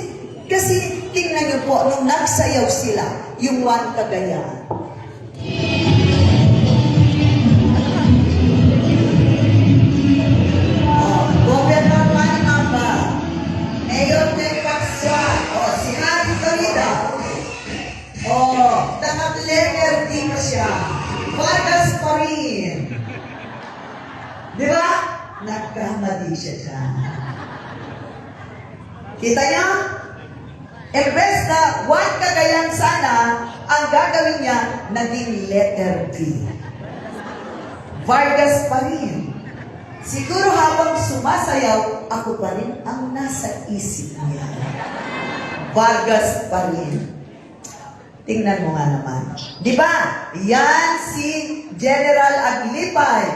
Kasi tingnan niyo po, nung nagsayaw sila, yung One Cagayan. Governor Manamamba, Mayor Tecpaxan, si Harry Florida, naka-letter D pa siya. Vargas pa rin. Di ba? Nagkamali siya dyan. Kita niya? Imbes na One Cagayan sana, ang gagawin niya, naging letter D. Vargas pa rin. Siguro habang sumasayaw, ako pa rin ang nasa isip niya. Vargas pa rin. Tingnan mo nga naman. Di ba? Yan si General Aglipay.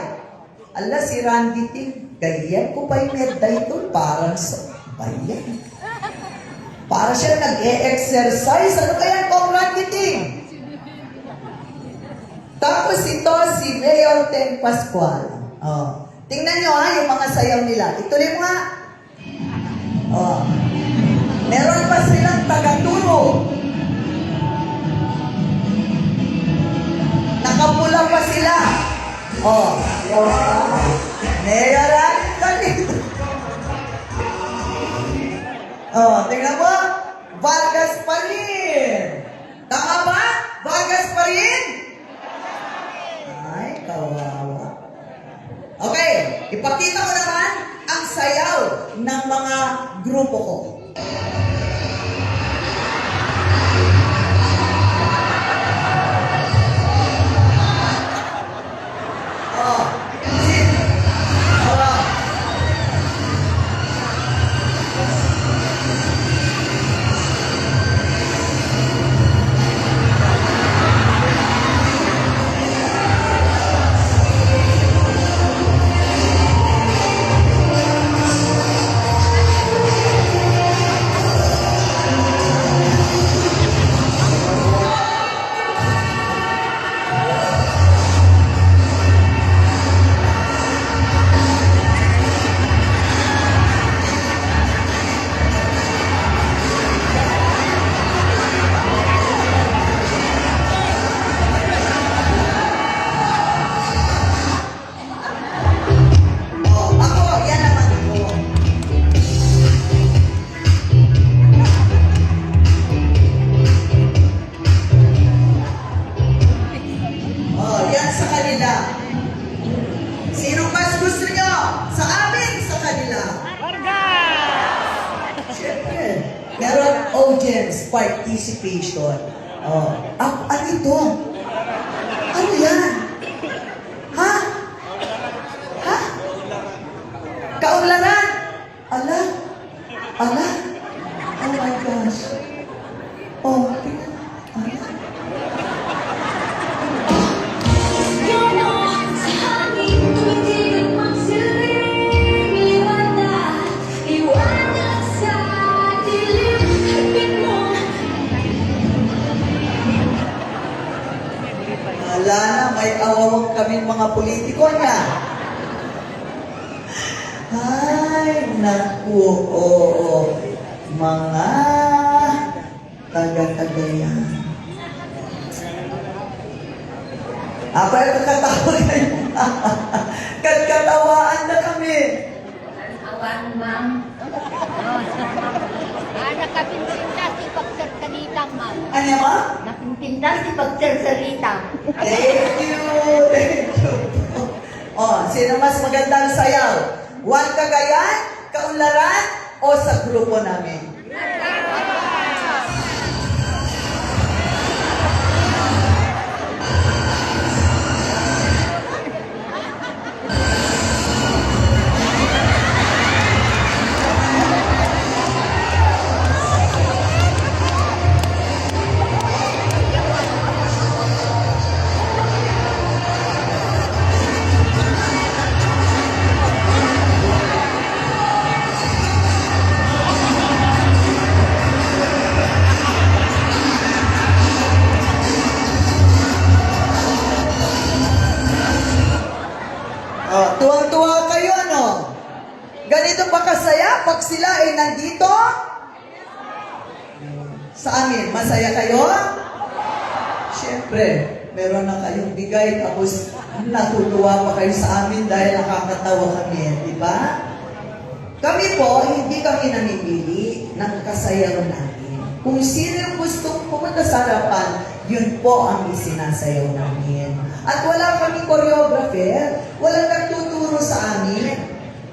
Ala, si Randy Ting. Ganyan ko pa yung merday ito. Parang sa bayan. Para siya nag-e-exercise. Ano kaya kong Randy Ting? Tapos ito si Mayor Teng Pascual. Tingnan nyo ha, yung mga sayaw nila. Ituloy mo nga. Meron pa silang tagaturo. Nakapula pa sila. Mayor Anthony. Tingnan mo. Vargas pa rin. Tama ba? Vargas pa rin? Ay, kawawa. Okay, ipakita ko naman ang sayaw ng mga grupo ko. participation. Ano ito? Ano yan? Ha? Ha? Kaunlaran? Ala? Ala? Oh my gosh. Oh, tingnan. Ala? Wala na, may awawang kaming mga politiko niya. Ay, naku, oo. Mga taga-tagayan. Pero kakatawa kayo. Katawaan na kami. Awan, ma'am. Nakapintinda si pagsersalita, ma'am. Ano ba? Nakapintinda si pagsersalita. Thank you. Thank you. Sino mas magandang sayaw? One Cagayan, Kaunlaran, o sa grupo namin? Tuwang-tuwa kayo, ano? Ganito ba kasaya pag sila ay nandito? Sa amin, masaya kayo? Siyempre, meron na kayong bigay, tapos natutuwa pa kayo sa amin dahil nakakatawa kami, di ba? Kami po, hindi kami namimili ng kasayaw namin. Kung sino yung gustong pumunta sa harapan, yun po ang isinasayaw namin. At wala kami choreographer, walang nagtuturo sa amin.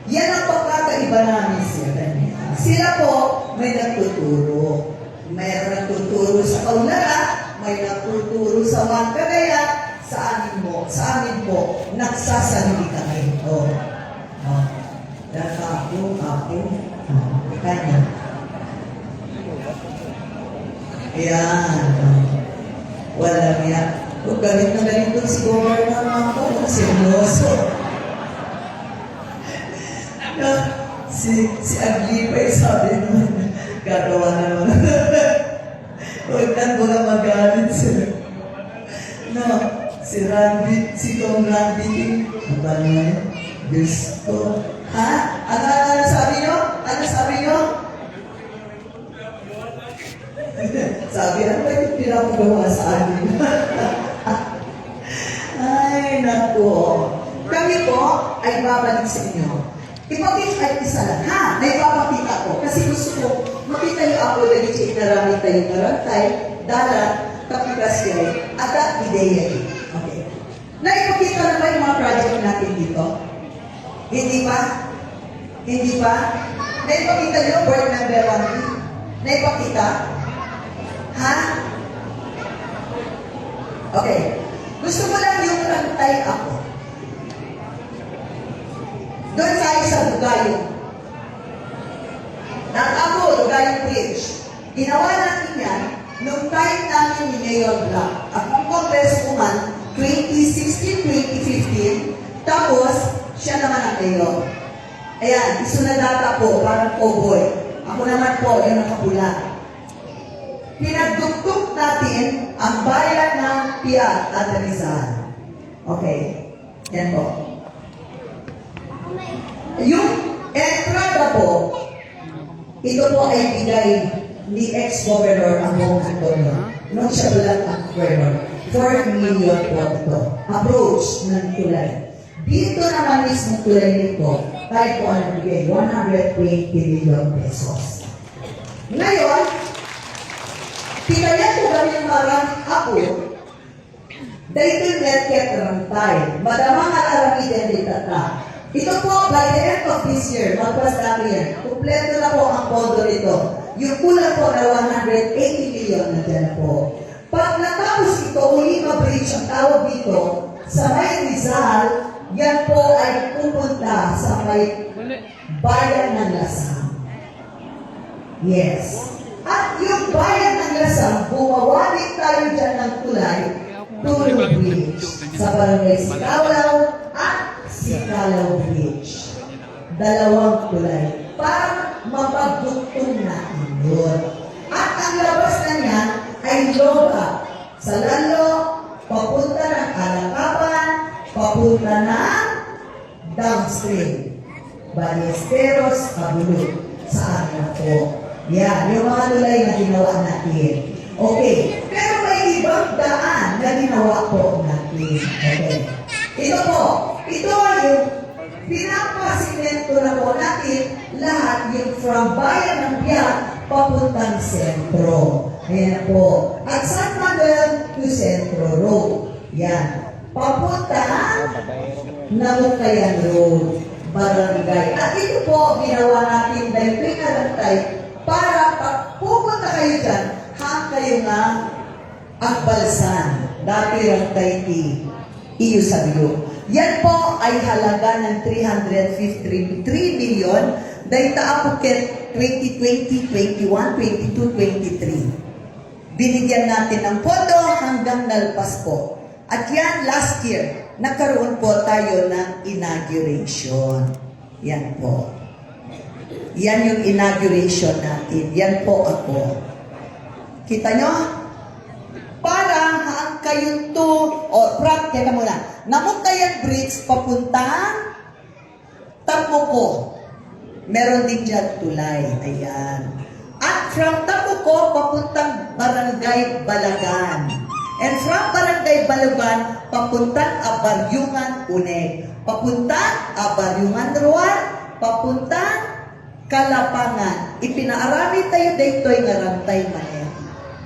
Yan ang pagkakaiba namin sila. Sila po, may nagtuturo. May nagtuturo sa Kaunlaran, may nagtuturo sa One Cagayan, sa amin po, nagsasarili kami. Ako. Kanya. Ayan. Wala niya. Kung galit na galit doon si Governor Mambo, seryoso. Si Aglipay sabi naman, gagawa naman. Huwag ka mo na magalit sir. No, si Randy, si Kong Randy, ano na yun? Diyos ko. Ha? Ano sabi nyo? Ano sabi nyo? Sabi, ano ba yung pinapagawa sa amin? Ay, naku. Kami po ay babalik sa inyo. Ipakita ay isa lang. Ha? May papakita ko. Kasi gusto ko, makita yung ako na di narami tayo narantay, dalat, kapikas kayo, at ideya. Okay. Naipakita na ba yung mga project natin dito? Hindi pa? Hindi pa? Naipakita nyo, board member 1. Naipakita? Ha? Okay. Gusto mo lang yung rantay ako. Doon tayo sa Dugayo. Ako, Dugayo Bridge. Ginawa natin yan nung time namin ni Mayor Black. Akong congresswoman, 2016-2015. Tapos, siya naman ang mayor. Ayan, isunadata po, parang cowboy. Ako naman po, yung nakapula. Pinagdugtog natin ang bayan ng Piat at Rizal. Okay. Yan po. Yung entrada po, ito po ay bigay ni ex-governor Among Antonio. Nung siya bilang ang governor, 4 million po ito. Approach ng tulay. Dito naman mismo tulay nito, tayo po ang nagbigay 120 million pesos. Ngayon, pinaya ko kami marang ako, dahil netket rantay, madamang alamiden dito ta. Ito po, by the end of this year, magpas namin yan, kumpleto na po ang pondo nito. yung kulang po na 180 million na dyan po. Pag natapos ito, Ulima Bridge ang tawag dito, sa may Rizal, yan po ay pupunta sa may bayan ng Lasang. Yes. At yung bayan ng Lasang, bumawa din tayo dyan ng tulay, Turo Bridge, sa barangay Sikalaw at Sikalaw Bridge. Dalawang tulay para mapagduktong natin yun. At ang labas na niya ay Loga. Sa Lalo, papunta ng Alakapan, papunta ng downstream. Ballesteros, Kabulog. Sa amin po. Yan, yung mga tulay na ginawa natin. Okay. Pero may ibang daan na ginawa po natin. Okay. Ito po. Ito yung pinapasimento na po natin lahat yung from bayan ng Biak papuntang sentro. Ayan po. At San Manuel to Centro Road. Yan. Papuntang Namukayan Road, Barangay. At ito po, ginawa natin dahil pinarantay para pag pupunta kayo dyan, hang kayo nga ang balsan. Dati rantay iyo sa biyo. Yan po ay halaga ng 353 million dahil taapukit 2020, 21, 22, 23. Binigyan natin ng pondo hanggang nalpas po. At yan, last year, nagkaroon po tayo ng inauguration. Yan po. Yan yung inauguration natin. Yan po ako. Kita nyo? Para hang kayo to, teka muna. Namukayan Bridge, papuntang Tamuco. Meron din dyan tulay. Ayan. At from Tamuco, papuntang Barangay Balagan. And from Barangay Balagan, papuntang Abaryungan, Uneg. Papuntang Abaryungan, Ruan. Papuntang Kalapangan. Ipinaarami tayo dito yung narantay manen.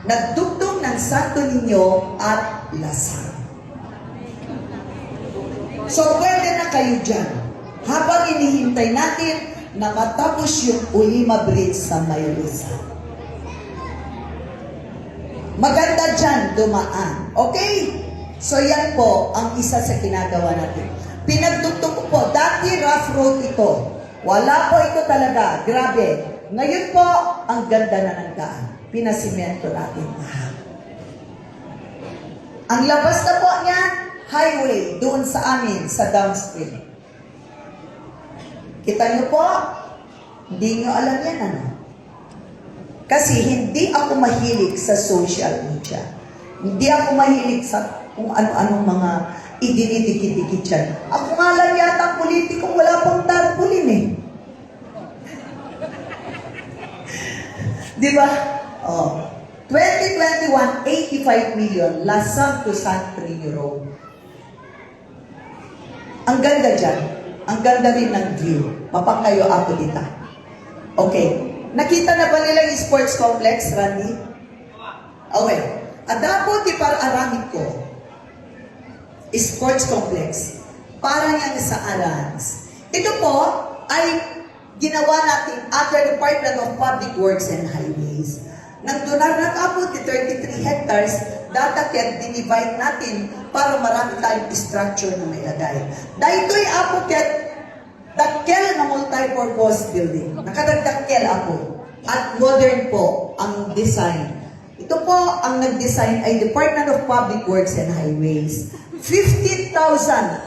Nagdugtong ng Santo Niño at Lasang. So, pwede na kayo dyan. Habang inihintay natin na matapos yung Ulima Bridge sa Mayrisa. Maganda dyan dumaan. Okay? So, yan po ang isa sa ginagawa natin. Pinagdugtong ko po, dati rough road ito. Wala po ito talaga. Grabe. Ngayon po, ang ganda na ng daan. Pinasimento natin lahat. Ang labas na po niya, highway, doon sa amin, sa downstream. Kita niyo po, hindi niyo alam yan, ano? Kasi hindi ako mahilig sa social media. Hindi ako mahilig sa kung ano-anong mga idinidikit-dikit dyan. Ako nga lang yata ang politikong wala pang tarpulin eh. Di ba? Oh. 2021, 85 million, Lasang to San Trinio Road. Ang ganda dyan. Ang ganda rin ng view. Mapakayo ako dito. Okay. Nakita na ba nila yung sports complex, Randy? Okay. Adapo ti para aramid ko. Sports complex. Para yan sa Arans. Ito po ay ginawa natin under Department of Public Works and Highways. Nagdonar na kapot ti 33 hectares, datakit, dinivide natin para marami tayong structure na may lagay. Dahil ito'y apokit, dakkel na multi-purpose building. Nakadagdakkel ako. At modern po ang design. Ito po, ang nag-design ay Department of Public Works and Highways. 15,000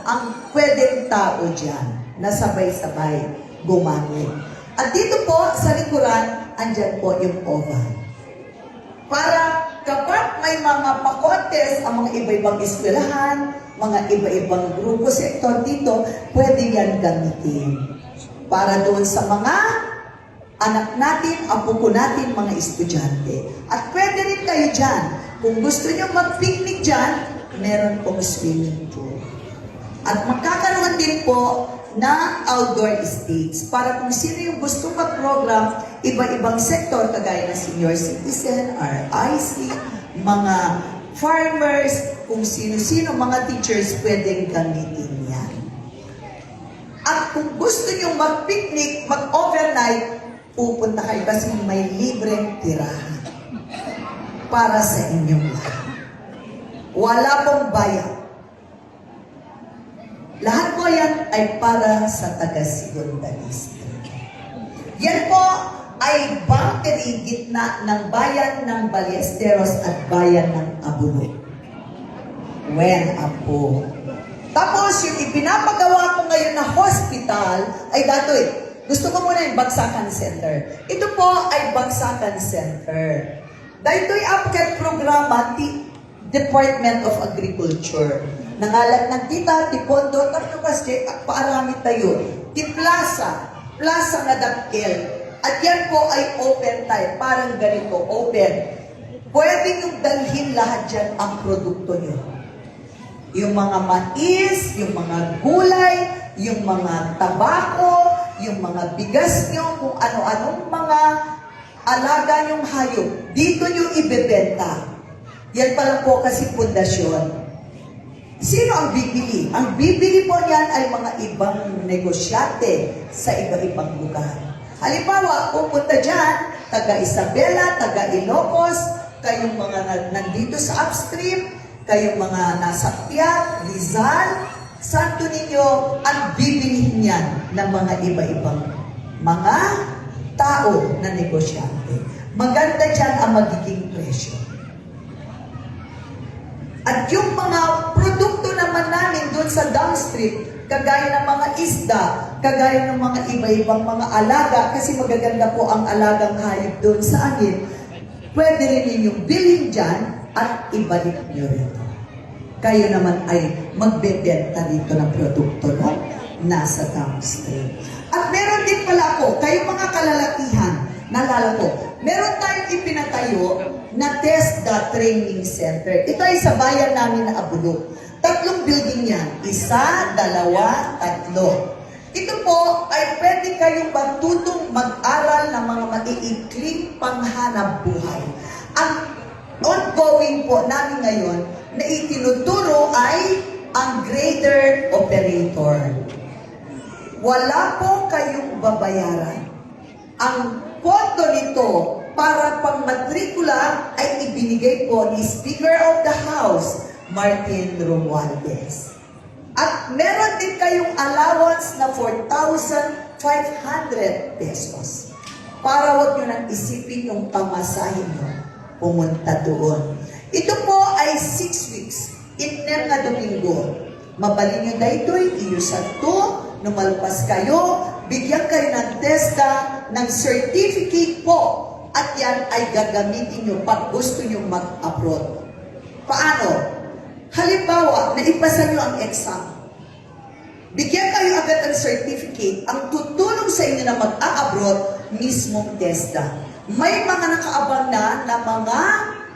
ang pwedeng tao dyan na sabay-sabay gumamit. At dito po, sa likuran, andyan po yung oval. Para kapag may mga pakotes, ang mga iba-ibang eskwelahan, mga iba-ibang grupo, sektor dito, pwede yan gamitin. Para doon sa mga anak natin, apo ko natin, mga estudyante. At pwede rin kayo dyan. Kung gusto nyo mag-picnic dyan, meron pong swimming pool. At magkakaroon din po na outdoor estates para kung sino yung gusto mag-program, iba-ibang sektor, kagaya ng senior citizen, RIC, mga farmers, kung sino-sino, mga teachers, pwedeng gamitin yan. At kung gusto nyo mag-picnic, mag-overnight, pupunta kayo kasi may libreng tirahan para sa inyong lahat. Wala pong bayad. Lahat po yan ay para sa taga-Segunda District. Yan po ay boundary gitna ng bayan ng Ballesteros at bayan ng Abulok. Apo. Tapos yung ipinapagawa ko ngayon na hospital ay datoy. Gusto ko muna yung Bagsakan Center. Ito po ay Bagsakan Center. Dito'y apkat programa ti Department of Agriculture. Nangalat ng tita, ti pondo, tapos kasi paarami tayo. Ti plaza nga dakkel. At yan po ay open time. Parang ganito, open. Pwede nyo dalhin lahat dyan ang produkto nyo. Yung mga mais, yung mga gulay, yung mga tabako, yung mga bigas nyo, kung ano-anong mga alaga nyong hayop, dito nyo ibebenta. Yan pala po kasi pundasyon. Sino ang bibili? Ang bibili po niyan ay mga ibang negosyante sa iba-ibang lugar. Halimbawa, pupunta dyan, taga Isabela, taga Ilocos, kayong mga nandito sa upstream, kayong mga nasa Piat, Rizal, Santo Niño, ang bibili niyan ng mga iba-ibang mga tao na negosyante. Maganda dyan ang magiging presyo. At yung mga produkto naman namin doon sa downstream, kagaya ng mga isda, kagaya ng mga iba-ibang mga alaga, kasi magaganda po ang alagang hayop doon sa amin, pwede rin ninyong bilhin dyan at ibalik nyo rito. Kayo naman ay magbebenta dito ng produkto no? Nasa downstream. At meron din pala ako, kayong mga kalalakihan, nalala ko, meron tayong ipinatayo na TESDA Training Center. Ito ay sa bayan namin na Abulok. 3 building yan. 1, 2, 3. Ito po ay pwede kayong matutong mag-aral ng mga maiikling panghanap buhay. Ang ongoing po namin ngayon na itinuturo ay ang grader operator. Wala po kayong babayaran. Ang pondo nito para pang matrikula ay ibinigay po ni Speaker of the House, Martin Romualdez. At meron din kayong allowance na 4,500 pesos. Para wag nyo nang isipin yung pamasahin nyo, pumunta doon. Ito po ay 6 weeks. Itnem nga Domingo. Mabalin nyo dahito'y iyusan to, numalpas kayo, bigyan kayo ng TESDA, ng certificate po. At yan ay gagamitin nyo pag gusto nyo mag-abroad. Paano? Halimbawa, naipasa nyo ang exam. Bigyan kayo agad ng certificate. Ang tutulong sa inyo na mag-a-abroad, mismong TESDA. May mga nakaabang na mga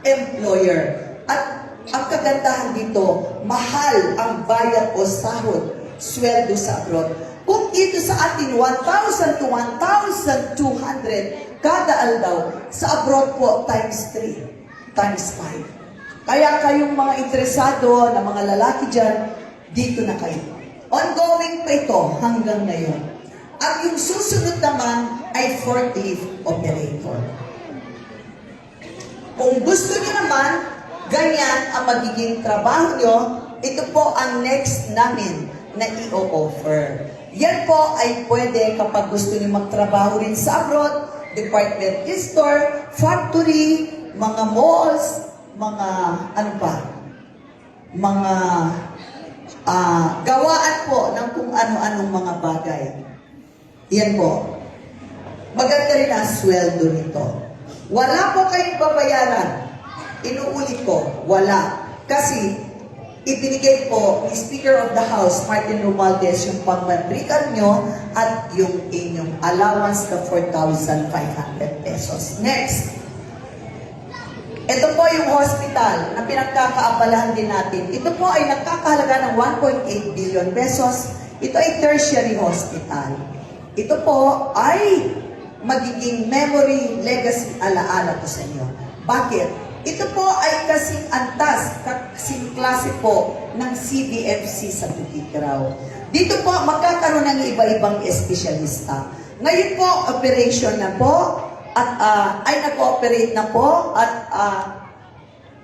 employer. At ang kagandahan dito, mahal ang bayad o sahod, sweldo sa abroad. Kung dito sa atin, 1,000 to 1,200 kada aldaw, sa abroad po, times 3, times 5. Kaya kayong mga interesado na mga lalaki dyan, dito na kayo. Ongoing pa ito hanggang ngayon. At yung susunod naman ay forklift operator. Kung gusto niyo naman, ganyan ang magiging trabaho nyo, ito po ang next namin na i-offer. Yan po ay pwede kapag gusto niyo magtrabaho rin sa abroad, department store, factory, mga malls, mga ano pa, mga gawaan po ng kung ano-anong mga bagay. Yan po. Maganda rin ang sweldo nito. Wala po kayong babayaran. Inuulit ko, wala. Kasi ibinigay po ni Speaker of the House, Martin Romualdez, yung pangmatrikan nyo at yung inyong allowance na 4,500 pesos. Next. Ito po yung hospital na pinagkakaabalahan din natin. Ito po ay nagkakahalaga ng 1.8 billion pesos. Ito ay tertiary hospital. Ito po ay magiging memory, legacy, alaala ko sa inyo. Bakit? Ito po ay kasing antas, kasing klase po ng CBFC sa Tutikraw. Dito po magkakaroon ng iba-ibang espesyalista Ngayon po, operation na po, at ay nag-ooperate na po, at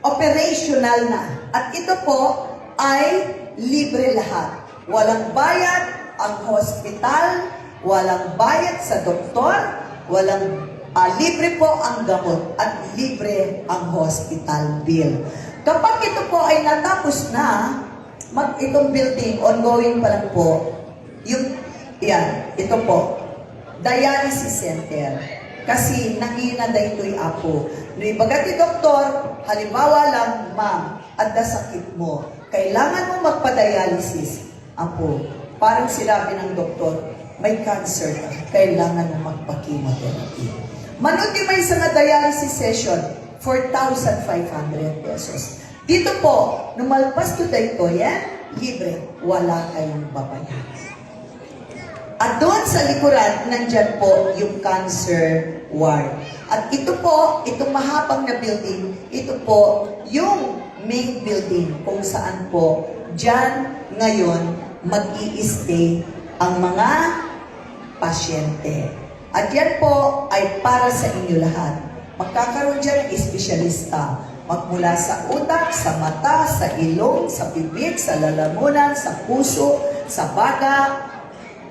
operational na. At ito po ay libre lahat. Walang bayad ang hospital, walang bayad sa doktor, walang libre po ang gamot, at libre ang hospital bill. Kapag ito po ay natapos na, itong building, ongoing pa lang po, ito po, dialysis center. Kasi nangina ito'y apo. Ibagat ni doktor, halimbawa lang, ma'am, at sakit mo, kailangan mo magpa-dialysis. Apo, parang sinabi ng doktor, may cancer ka, kailangan mo magpa-chemotherapy. Manuti may isang dialysis session, 4,500 pesos. Dito po, numalpas to dito, libre, wala kayong babayaran. At doon sa likuran, nandyan po yung cancer ward. At ito po, itong mahabang na building, ito po yung main building kung saan po dyan ngayon mag-i-stay ang mga pasyente. At yan po ay para sa inyo lahat. Magkakaroon dyan ng espesyalista. Magmula sa utak, sa mata, sa ilong, sa bibig, sa lalamunan, sa puso, sa baga,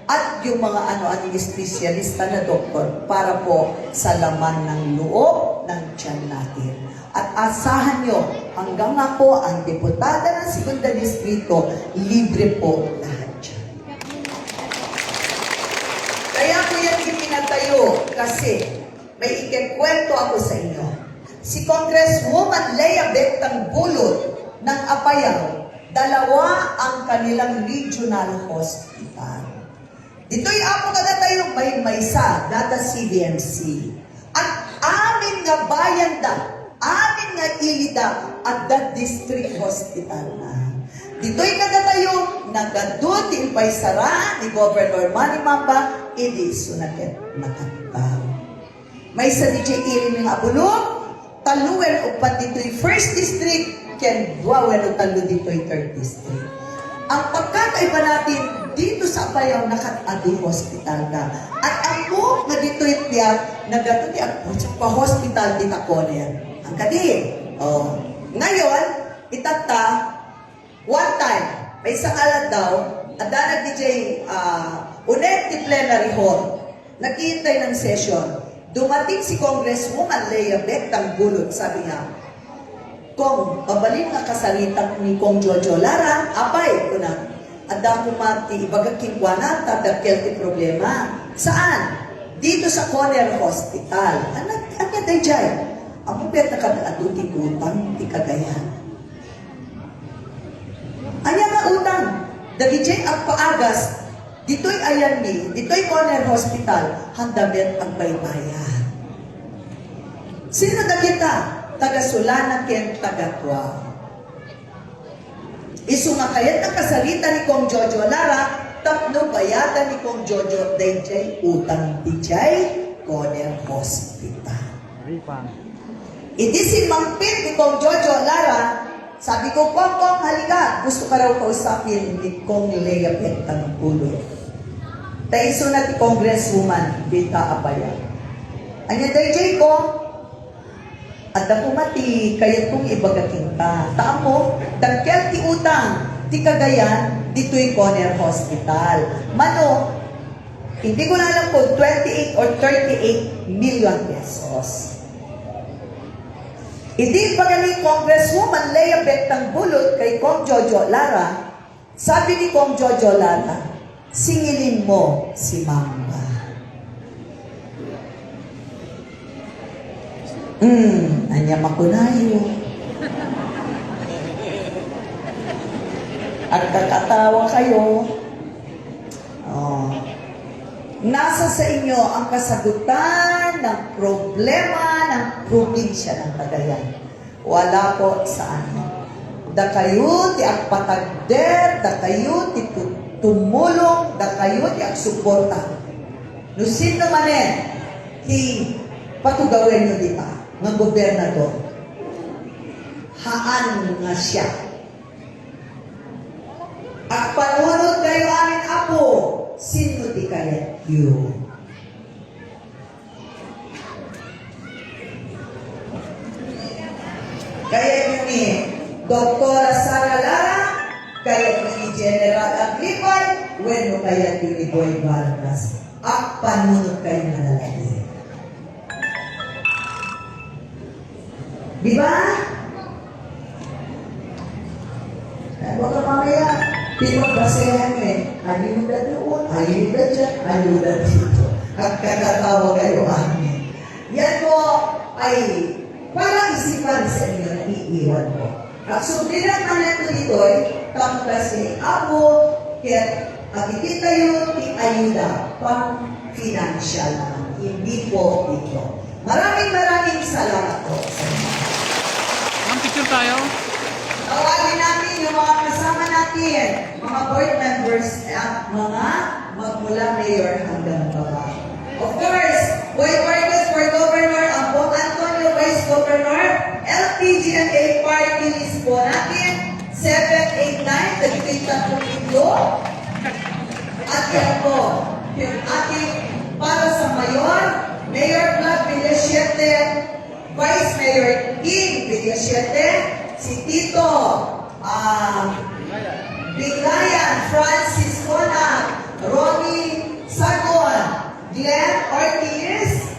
at yung mga ano-anong espesyalista na doktor para po sa laman ng loob ng tiyan natin. At asahan nyo, hanggang nga po ang deputada ng Segunda Distrito, libre po lahat dyan. Kaya ko yan ipinatayo kasi may ikikwento ako sa inyo. Si Congresswoman Lea Bectang Bulot ng Apayao, 2 ang kanilang regional hospital. Dito'y ako tayo may maysa, data CDMC. At amin nga bayan amin nga ilida at that district hospital na. Dito'y tayo, nagadot in paisara ni Governor Manny Mamba, idi sunaket nakataw. May sa DJ Irin ng Abulong, taluwen o pati dito'y first district, ken duwawen o talo dito'y third district. Ang pagkakaiba natin, dito sa Apayao, nakatado hospital ka. At ako, nga dito'y tiyak, nagatati ako sa pa-hospital dita Coner. Ang kadi. Oh. Ngayon, itata, one time, may isang alat daw, at nag-DJ, ulit di plenary hall, naghihintay ng session. Dumating si Congresswoman Lea Bectang Bulot, sabi niya, Kong, pabalin nga kasalitang ni Kong Jojo Lara, apay ko na. Ada ko mati, ibagaking na, tadakkel ti problema. Saan? Dito sa Coner Hospital. Ano tayo dyan? Ang pwede nakadado ti utang, ti Cagayan. Anya nga utang? Dagi dyan ang paagas, dito'y ayan ni, dito'y Coner Hospital, handamit ang baybayan. Sino na kita? Taga-Solana ken taga-Tuao. Isumakayan ang kasalita ni Kong Jojo Lara, tapno bayatan ni Kong Jojo dayjay utang dijay Coner Hospital. Idi sinmampit ni Kong Jojo Lara, sabi ko, Kong, halika, gusto ka raw kausapin ni Kong Lea Bectang Bulot. Taiso na ti Congresswoman Dita Apayao. Anya dayjay ko, at ako mati, kaya kong ibagaking ka. Taamo, dagkel ti utang, ti Cagayan, dito'y Coner Hospital. Mano, hindi ko na alam kung 28 or 38 million pesos. Hindi pa galing Congresswoman Lea Bectang Bulot kay Kong Jojo Lara, sabi ni Kong Jojo Lara, singilin mo si Mamba. Anya makunayo. At kakatawa kayo. Oh. Nasa sa inyo ang kasagutan ng problema ng probinsya ng Cagayan. Wala po sa ano. Da kayo ti agpatagder, da kayo ti tumulong, da kayo ti agsuporta. No sino manen, ti patugawin nyo di ba? Ng gobernador. Haan nga siya. At panunod kayo amin apo, sino di kaya yun? ni Dr. Sara Lara, kaya ni General Aglipay, bueno kaya ni Boy Vargas. Ak panunod kayo na lalaki. Di ba? Ano ka mamaya? Pinagbasehan ayun na doon, ayun na dyan, ayun na dito. At kakatawa kayo amin. Yan po ay parang isipan sa inyo na iiwan ko. At sublinan man ito dito kasi ako, kaya makikita yun, ayuda, pang financial naman. Hindi po dito. Maraming salamat po sa inyo. Ma'am, picture tayo. Tawagin natin yung mga kasama natin, mga board members at mga magmula mayor hanggang baba. Of course, Boy Vargas for Governor, ang Bong Antonio Vice Governor, LPGMA Party List po natin, 789, nagiging 3 At yan po, yung ating para sa mayor, Mayor Vlad Villasiete, Vice Mayor Kim Villasiete, si Tito Biglayan, Francis Cona, Ronnie Sagon, Glenn Ortiz,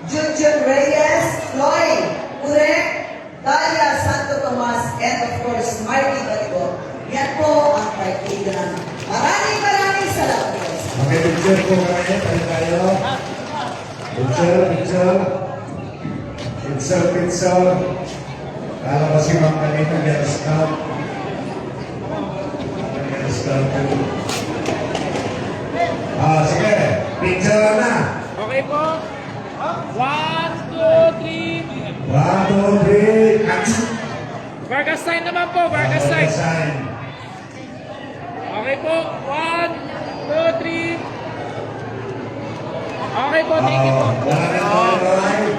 Junjun Reyes, Lloyd Urek, Dalia Santo Tomas, and of course, Marty Galigo. Yan po ang kaibigan. Maraming salamat. Okay, picture po kami. Tayo. Picture. Kala ko si Ma'am kanina, get-scout. Get-scout po. Sige. Picture na. Okay po. 1, 2, 3. 1, 2, 3. Action. Vargas sign naman po, Vargas sign. Sign. Okay po. 1, 2, 3. Okay po, thank you po. Wala na ito.